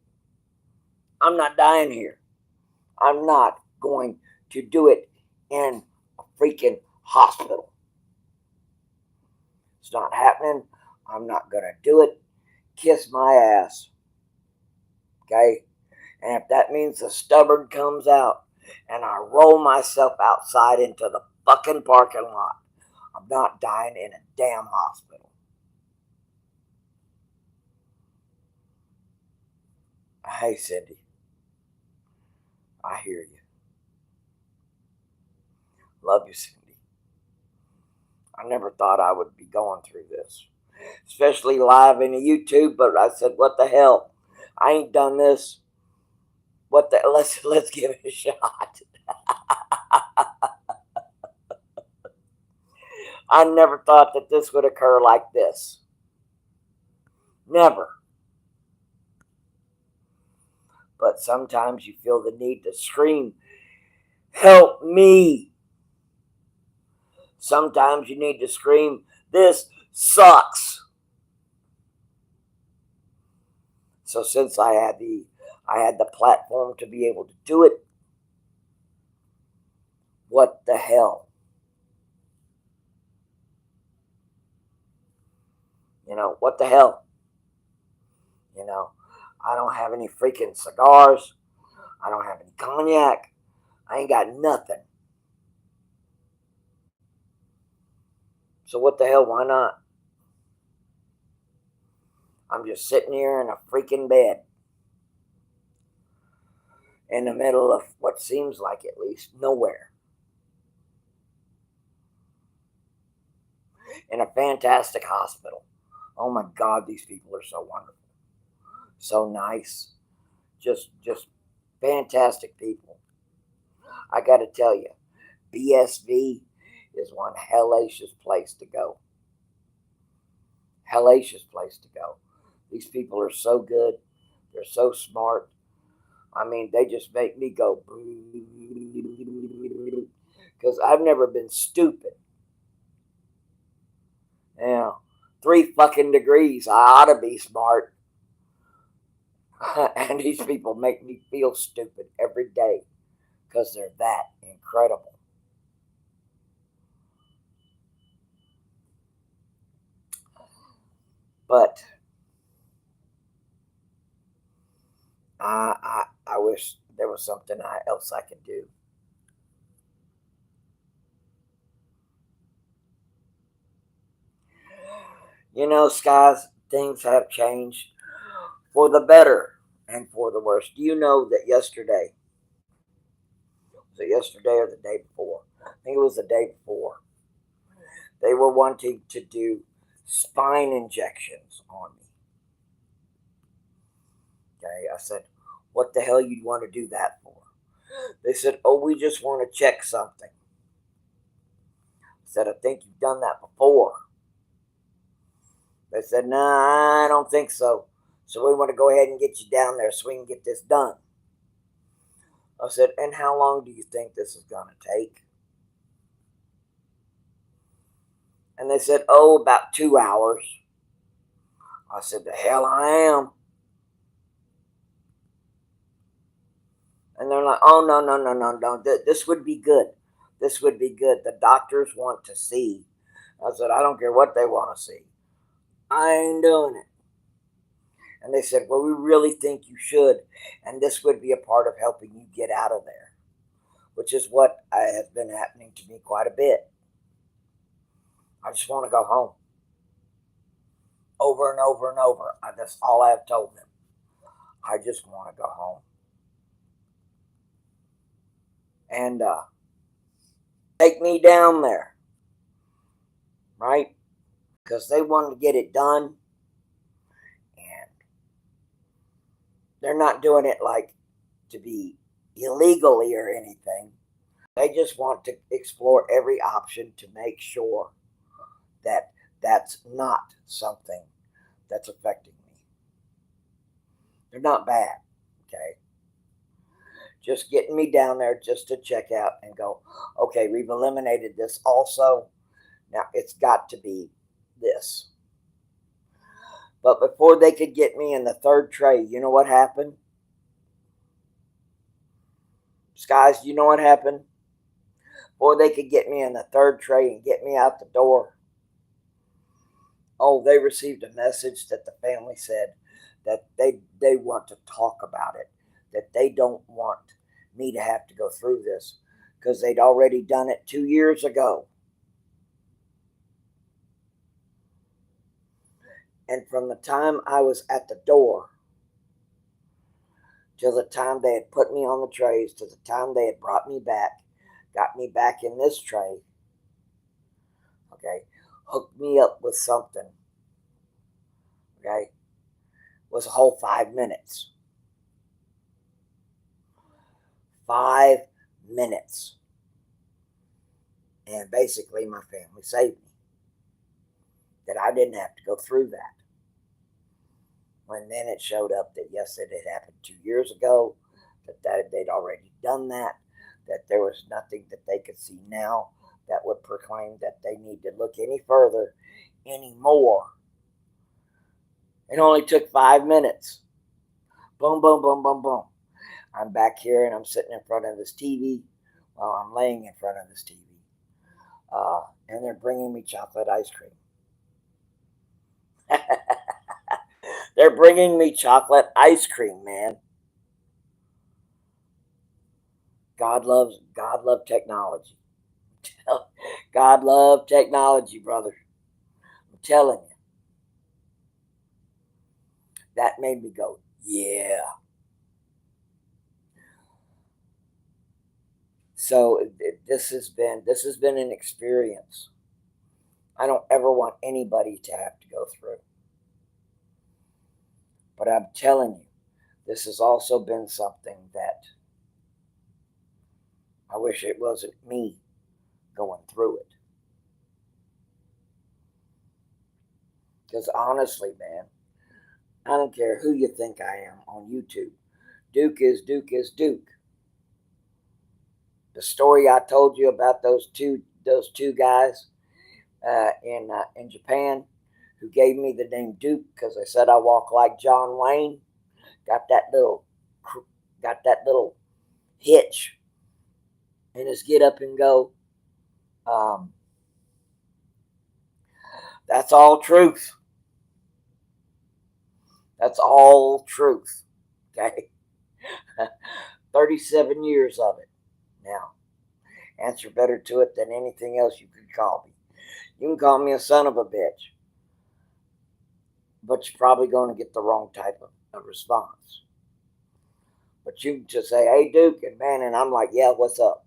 I'm not dying here. I'm not going to do it in a freaking hospital. It's not happening. I'm not going to do it. Kiss my ass. Okay? And if that means the stubborn comes out and I roll myself outside into the fucking parking lot, I'm not dying in a damn hospital. Hey, Cindy. I hear you. Love you, Cindy. I never thought I would be going through this, especially live in YouTube. But I said, "What the hell? I ain't done this. What the? Let's give it a shot." I never thought that this would occur like this. Never. But sometimes you feel the need to scream, "Help me!" Sometimes you need to scream, "This sucks." So since I had the platform to be able to do it, what the hell? You know, what the hell? You know, I don't have any freaking cigars. I don't have any cognac. I ain't got nothing. So what the hell? Why not? I'm just sitting here in a freaking bed in the middle of what seems like at least nowhere. In a fantastic hospital. Oh my God, these people are so wonderful. So nice. Just fantastic people. I got to tell you. BSV is one hellacious place to go. Hellacious place to go. These people are so good. They're so smart. I mean, they just make me go because I've never been stupid. Yeah, 3 fucking degrees. I ought to be smart. And these people make me feel stupid every day because they're that incredible. But I wish there was something else I could do. You know, skies, things have changed for the better and for the worse. Do you know that yesterday, was it yesterday or the day before? I think it was the day before. They were wanting to do spine injections on me. Okay, I said, what the hell you want to do that for? They said, oh, we just want to check something. I said, I think you've done that before. They said, nah, I don't think so. So we want to go ahead and get you down there so we can get this done. I said, and how long do you think this is going to take? And they said, oh, about 2 hours. I said, the hell I am. And they're like, oh, no, no, no, no, no. This would be good. This would be good. The doctors want to see. I said, I don't care what they want to see. I ain't doing it. And they said, well, we really think you should. And this would be a part of helping you get out of there, which is what has been happening to me quite a bit. I just want to go home. Over and over and over. That's all I have told them. I just want to go home. And take me down there, right? Because they wanted to get it done. And they're not doing it like to be illegally or anything. They just want to explore every option to make sure that that's not something that's affecting me. They're not bad, okay? Just getting me down there just to check out and go, okay, we've eliminated this also. Now it's got to be this. But before they could get me in the third tray, you know what happened? Skies, you know what happened? Before they could get me in the third tray and get me out the door, oh, they received a message that the family said that they want to talk about it, that they don't want me to have to go through this because they'd already done it 2 years ago. And from the time I was at the door till the time they had put me on the trays, to the time they had brought me back, got me back in this tray, okay, hooked me up with something, okay, was a whole 5 minutes. 5 minutes. And basically, my family saved me. That I didn't have to go through that. When then it showed up that yes, it had happened 2 years ago, that they'd already done that, that there was nothing that they could see now that would proclaim that they need to look any further anymore. It only took 5 minutes. Boom, boom, boom, boom, boom. I'm back here and I'm sitting in front of this TV. Well, I'm laying in front of this TV. And they're bringing me chocolate ice cream. They're bringing me chocolate ice cream, man. God loves technology. God love technology, brother. I'm telling you. That made me go, yeah. So this has been an experience I don't ever want anybody to have to go through. But I'm telling you, this has also been something that I wish it wasn't me. going through it. Because honestly, man, I don't care who you think I am on YouTube. Duke is Duke is Duke. The story I told you about those two guys in Japan who gave me the name Duke because they said I walk like John Wayne. Got that little got that little hitch in his get up and go. Um, that's all truth. That's all truth. Okay, 37 years of it. Now, answer better to it than anything else you could call me. You can call me a son of a bitch, but you're probably going to get the wrong type of response. But you can just say, "Hey, Duke," and man, and I'm like, "Yeah, what's up?"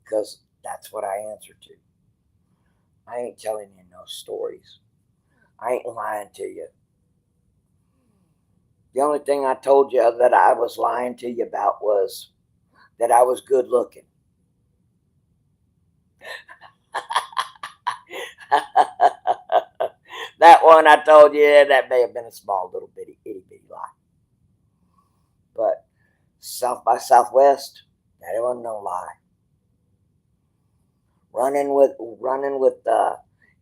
Because that's what I answer to. I ain't telling you no stories. I ain't lying to you. The only thing I told you that I was lying to you about was that I was good looking. That one I told you, that may have been a small little itty bitty lie. But South by Southwest, that wasn't no lie. Running with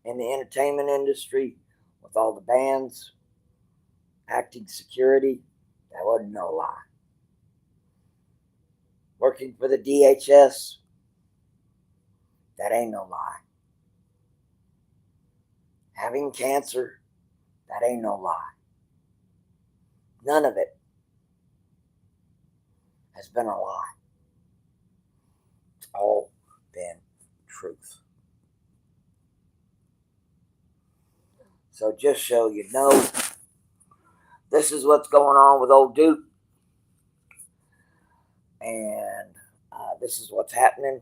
in the entertainment industry with all the bands, acting security, that wasn't no lie. Working for the DHS, that ain't no lie. Having cancer, that ain't no lie. None of it has been a lie. It's all been truth. So just so you know, this is what's going on with old Duke. And this is what's happening.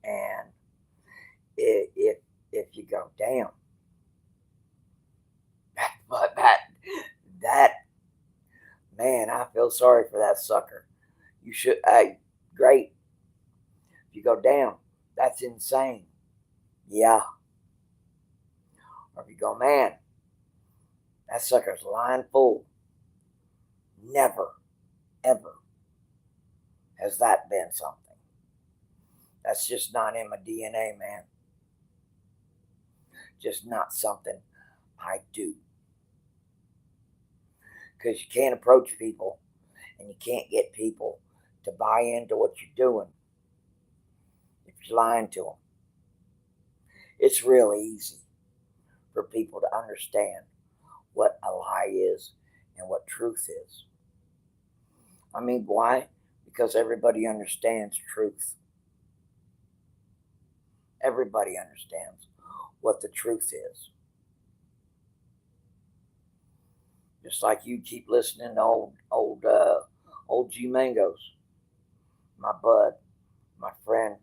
And if you go, damn, but that man, I feel sorry for that sucker. You should, hey, great. If you go, damn, that's insane. Yeah. Or if you go, man, that sucker's lying full. Never, ever has that been something. That's just not in my DNA, man. Just not something I do. Because you can't approach people and you can't get people to buy into what you're doing if you're lying to them. It's real easy for people to understand what a lie is and what truth is. I mean, why? Because everybody understands truth. Everybody understands what the truth is. Just like you keep listening to old G Mangos, my bud, my friend,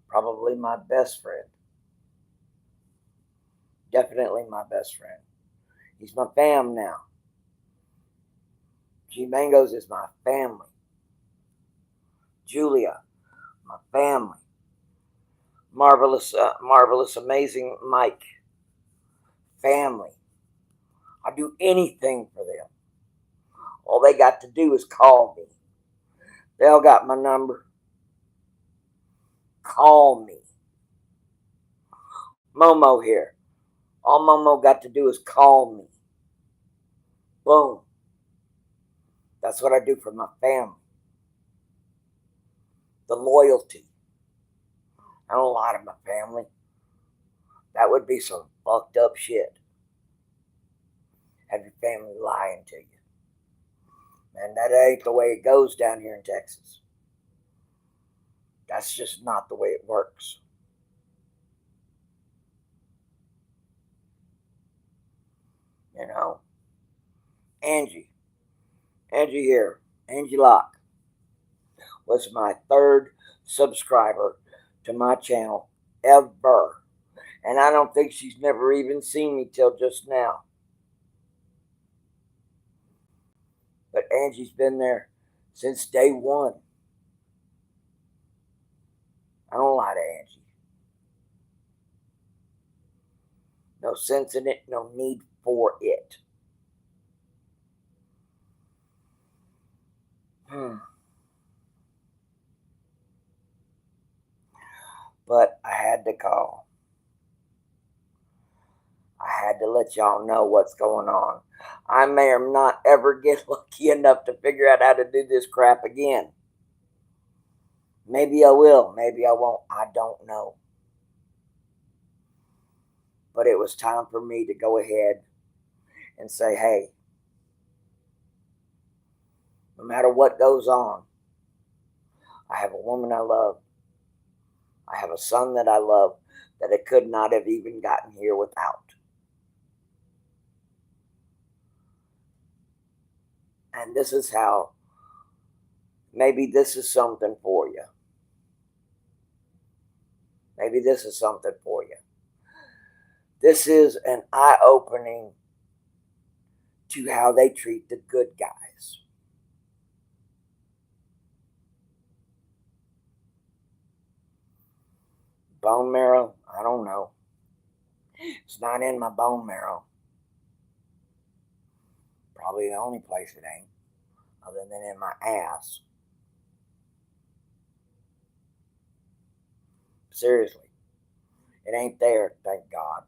probably my best friend. Definitely my best friend. He's my fam now. G Mangos is my family. Julia, my family. Marvelous, amazing Mike, family. I'll do anything for them. All they got to do is call me. They all got my number. Call me. Momo here. All Momo got to do is call me. Boom. That's what I do for my family. The loyalty. I don't lie to my family. That would be some fucked up shit. Have your family lying to you. Man, that ain't the way it goes down here in Texas. That's just not the way it works. You know? Angie here, Angie Locke, was my third subscriber to my channel ever. And I don't think she's never even seen me till just now. But Angie's been there since day one. I don't lie to Angie. No sense in it, no need for it. But I had to call. I had to let y'all know what's going on. I may or not ever get lucky enough to figure out how to do this crap again. Maybe I will, maybe I won't. I don't know. But it was time for me to go ahead and say, hey, no matter what goes on, I have a woman I love. I have a son that I love that I could not have even gotten here without. And this is how, maybe this is something for you. Maybe this is something for you. This is an eye-opening to how they treat the good guys. Bone marrow? I don't know. It's not in my bone marrow. Probably the only place it ain't, other than in my ass. Seriously. It ain't there, thank God.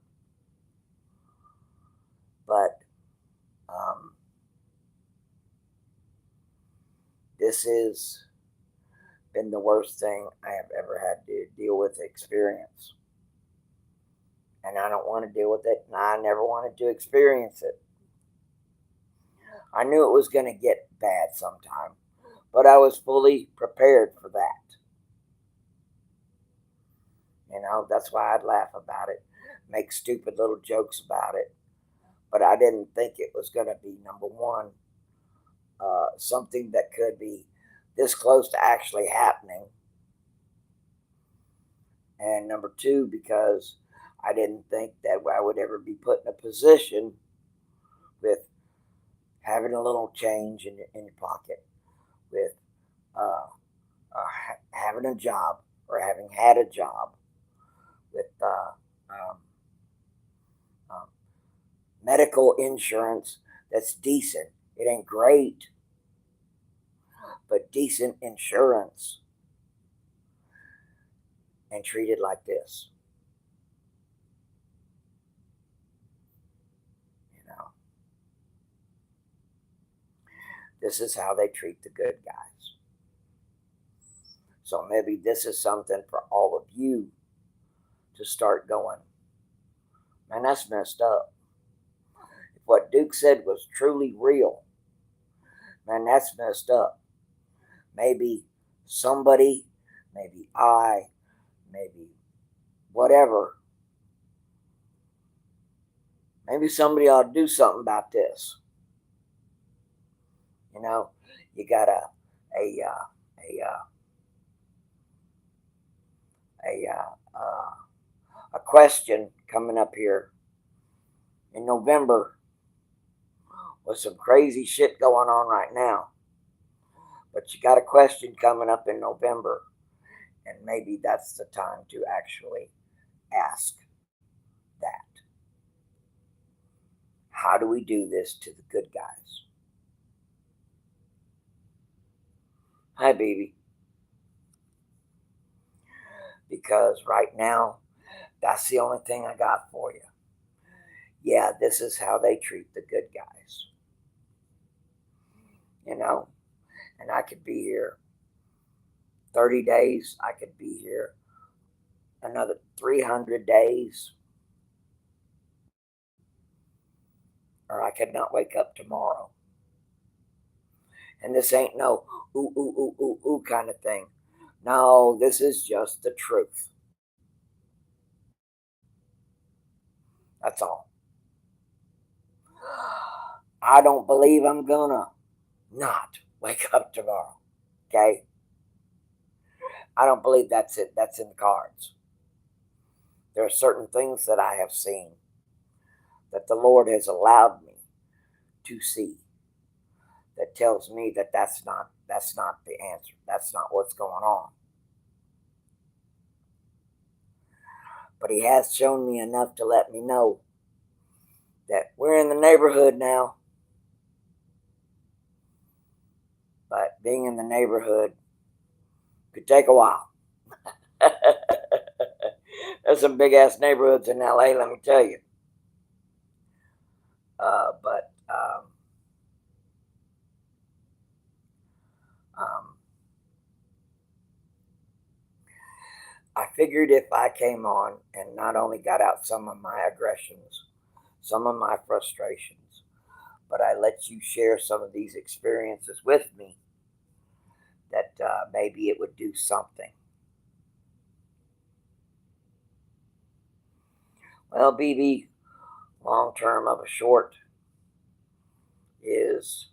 But this has been the worst thing I have ever had to deal with, experience. And I don't want to deal with it, and I never wanted to experience it. I knew it was going to get bad sometime, but I was fully prepared for that. You know, that's why I'd laugh about it, make stupid little jokes about it. But I didn't think it was going to be, number one, something that could be this close to actually happening. And number two, because I didn't think that I would ever be put in a position with having a little change in your pocket, with having a job or having had a job, with um, medical insurance that's decent. It ain't great, but decent insurance, and treated like this. You know, this is how they treat the good guys. So maybe this is something for all of you to start going, man, that's messed up. If what Duke said was truly real, man, that's messed up. Maybe somebody, maybe I, maybe whatever, maybe somebody ought to do something about this. You know, you got a a a question coming up here in November with some crazy shit going on right now. But you got a question coming up in November, and maybe that's the time to actually ask that. How do we do this to the good guys? Hi, baby. Because right now, that's the only thing I got for you. Yeah, this is how they treat the good guys. You know, and I could be here 30 days. I could be here another 300 days. Or I could not wake up tomorrow. And this ain't no ooh, ooh, ooh, ooh, ooh kind of thing. No, this is just the truth. That's all. I don't believe I'm gonna not wake up tomorrow. Okay? I don't believe that's it. That's in the cards. There are certain things that I have seen that the Lord has allowed me to see that tells me that that's not that's not the answer. That's not what's going on. But he has shown me enough to let me know that we're in the neighborhood now. But being in the neighborhood could take a while. There's some big ass neighborhoods in LA, let me tell you. But I figured if I came on and not only got out some of my aggressions, some of my frustrations, but I let you share some of these experiences with me, that maybe it would do something. Well, BB, long term of a short is,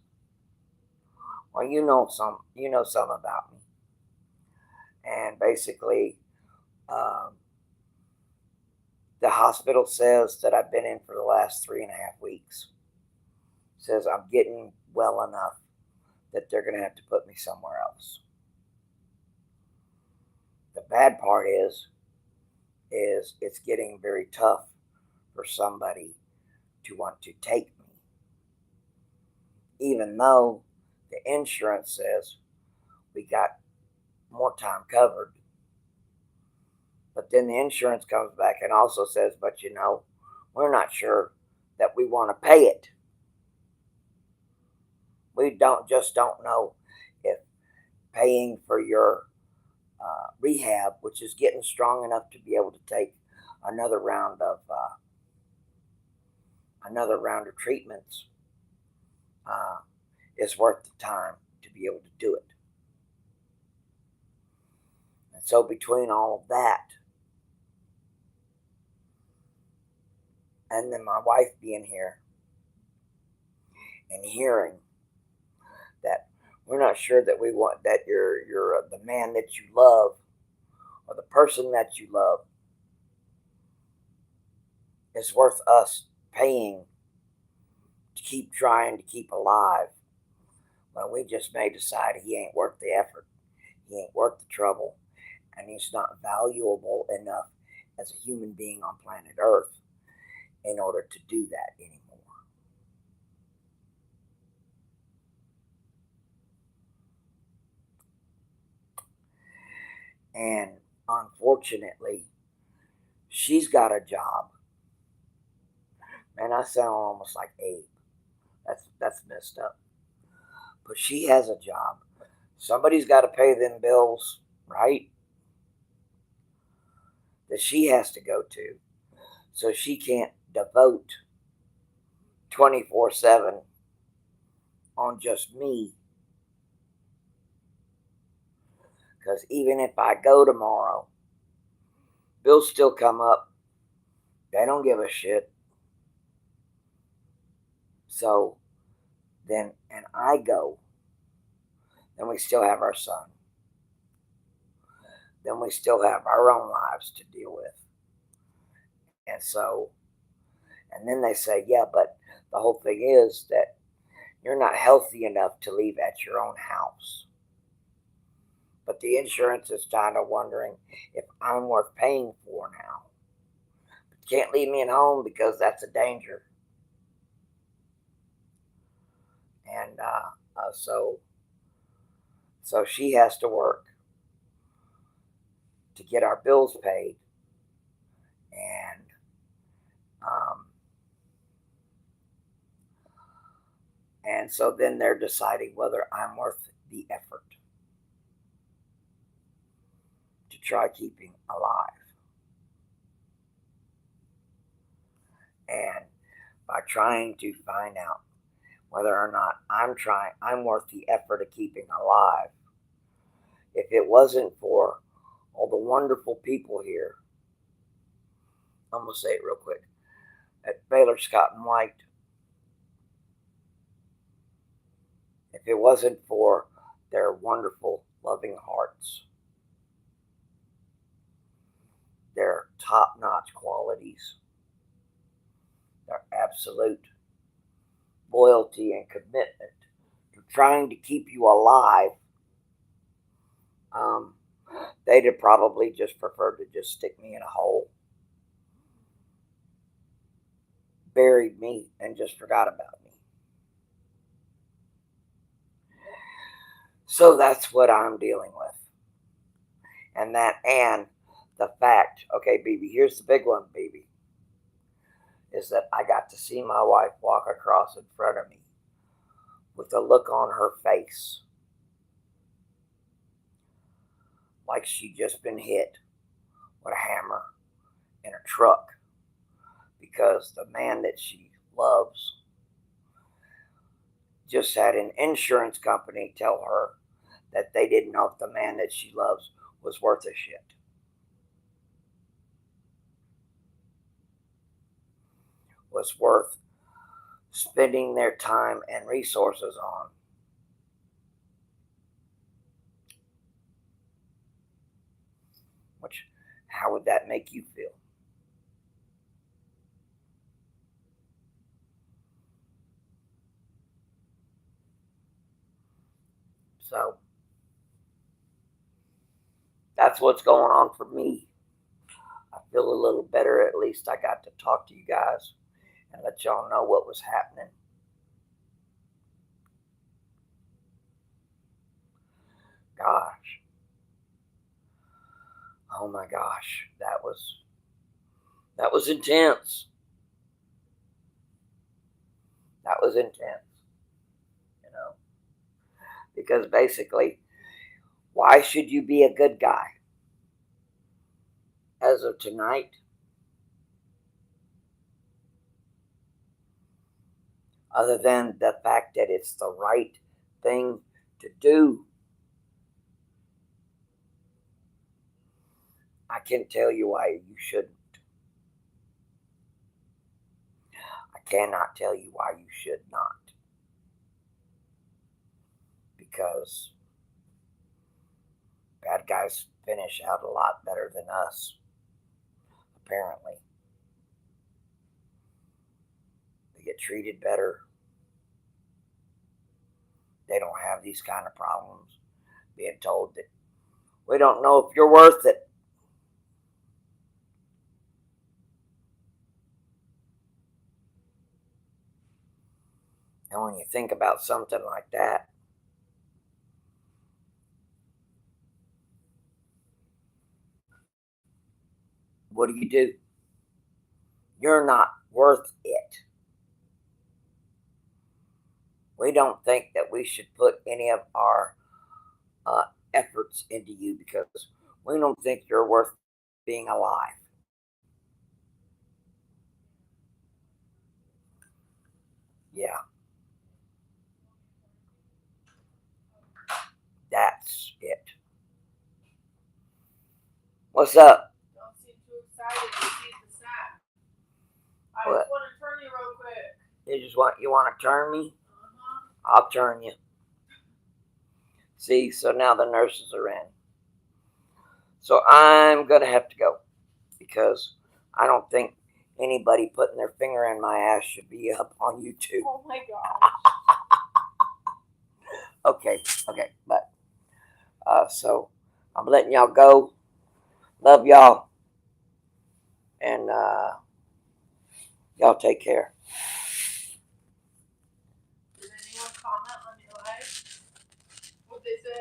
well, you know some about me, and basically, um, the hospital says that I've been in for the last 3.5 weeks. Says I'm getting well enough that they're going to have to put me somewhere else. The bad part is it's getting very tough for somebody to want to take me, even though the insurance says we got more time covered. But then the insurance comes back and also says, but you know, we're not sure that we want to pay it. We don't know if paying for your rehab, which is getting strong enough to be able to take another round of treatments, uh, is worth the time to be able to do it. And so between all of that, and then my wife being here and hearing that we're not sure that we want that you're the man that you love or the person that you love is worth us paying to keep trying to keep alive. Well, we just may decide he ain't worth the effort, he ain't worth the trouble, and he's not valuable enough as a human being on planet Earth in order to do that anymore. And unfortunately, she's got a job. Man, I sound almost like Abe. That's messed up. But she has a job. Somebody's got to pay them bills, right? That she has to go to. So she can't devote 24/7 on just me. Because even if I go tomorrow, bills still come up. They don't give a shit. So then, and I go, then we still have our son. Then we still have our own lives to deal with. And so, and then they say, yeah, but the whole thing is that you're not healthy enough to leave at your own house. But the insurance is kind of wondering if I'm worth paying for now. But you can't leave me at home because that's a danger. And so she has to work to get our bills paid, and um, and so then they're deciding whether I'm worth the effort to try keeping alive. And by trying to find out whether or not I'm worth the effort of keeping alive. If it wasn't for all the wonderful people here, I'm gonna say it real quick, at Baylor Scott and White, if it wasn't for their wonderful, loving hearts, their top-notch qualities, their absolute loyalty and commitment to trying to keep you alive Um, they'd have probably just preferred to just stick me in a hole, buried me, and just forgot about me. So that's what I'm dealing with. And the fact, okay, BB, here's the big one, BB, is that I got to see my wife walk across in front of me with a look on her face like she'd just been hit with a hammer in a truck because the man that she loves just had an insurance company tell her that they didn't know if the man that she loves was worth a shit. Was worth spending their time and resources on. Which, how would that make you feel? So, that's what's going on for me. I feel a little better. At least I got to talk to you guys and let y'all know what was happening. Gosh. Oh my gosh. That was intense. That was intense, you know. Because basically, why should you be a good guy? As of tonight, other than the fact that it's the right thing to do, I can't tell you why you shouldn't. I cannot tell you why you should not. Because bad guys finish out a lot better than us, apparently. They get treated better. They don't have these kind of problems being told that we don't know if you're worth it. And when you think about something like that, what do? You're not worth it. We don't think that we should put any of our uh, efforts into you because we don't think you're worth being alive. Yeah, that's it. What's up?
Don't seem too excited to see the snap. I
What?
just want to turn you real quick.
You want to turn me?
Uh-huh.
I'll turn you. See, so now the nurses are in. So I'm gonna have to go because I don't think anybody putting their finger in my ass should be up on YouTube.
Oh my gosh.
Okay, okay, but so I'm letting y'all go. Love y'all, and y'all take care.
Did anyone comment on your life? What they say?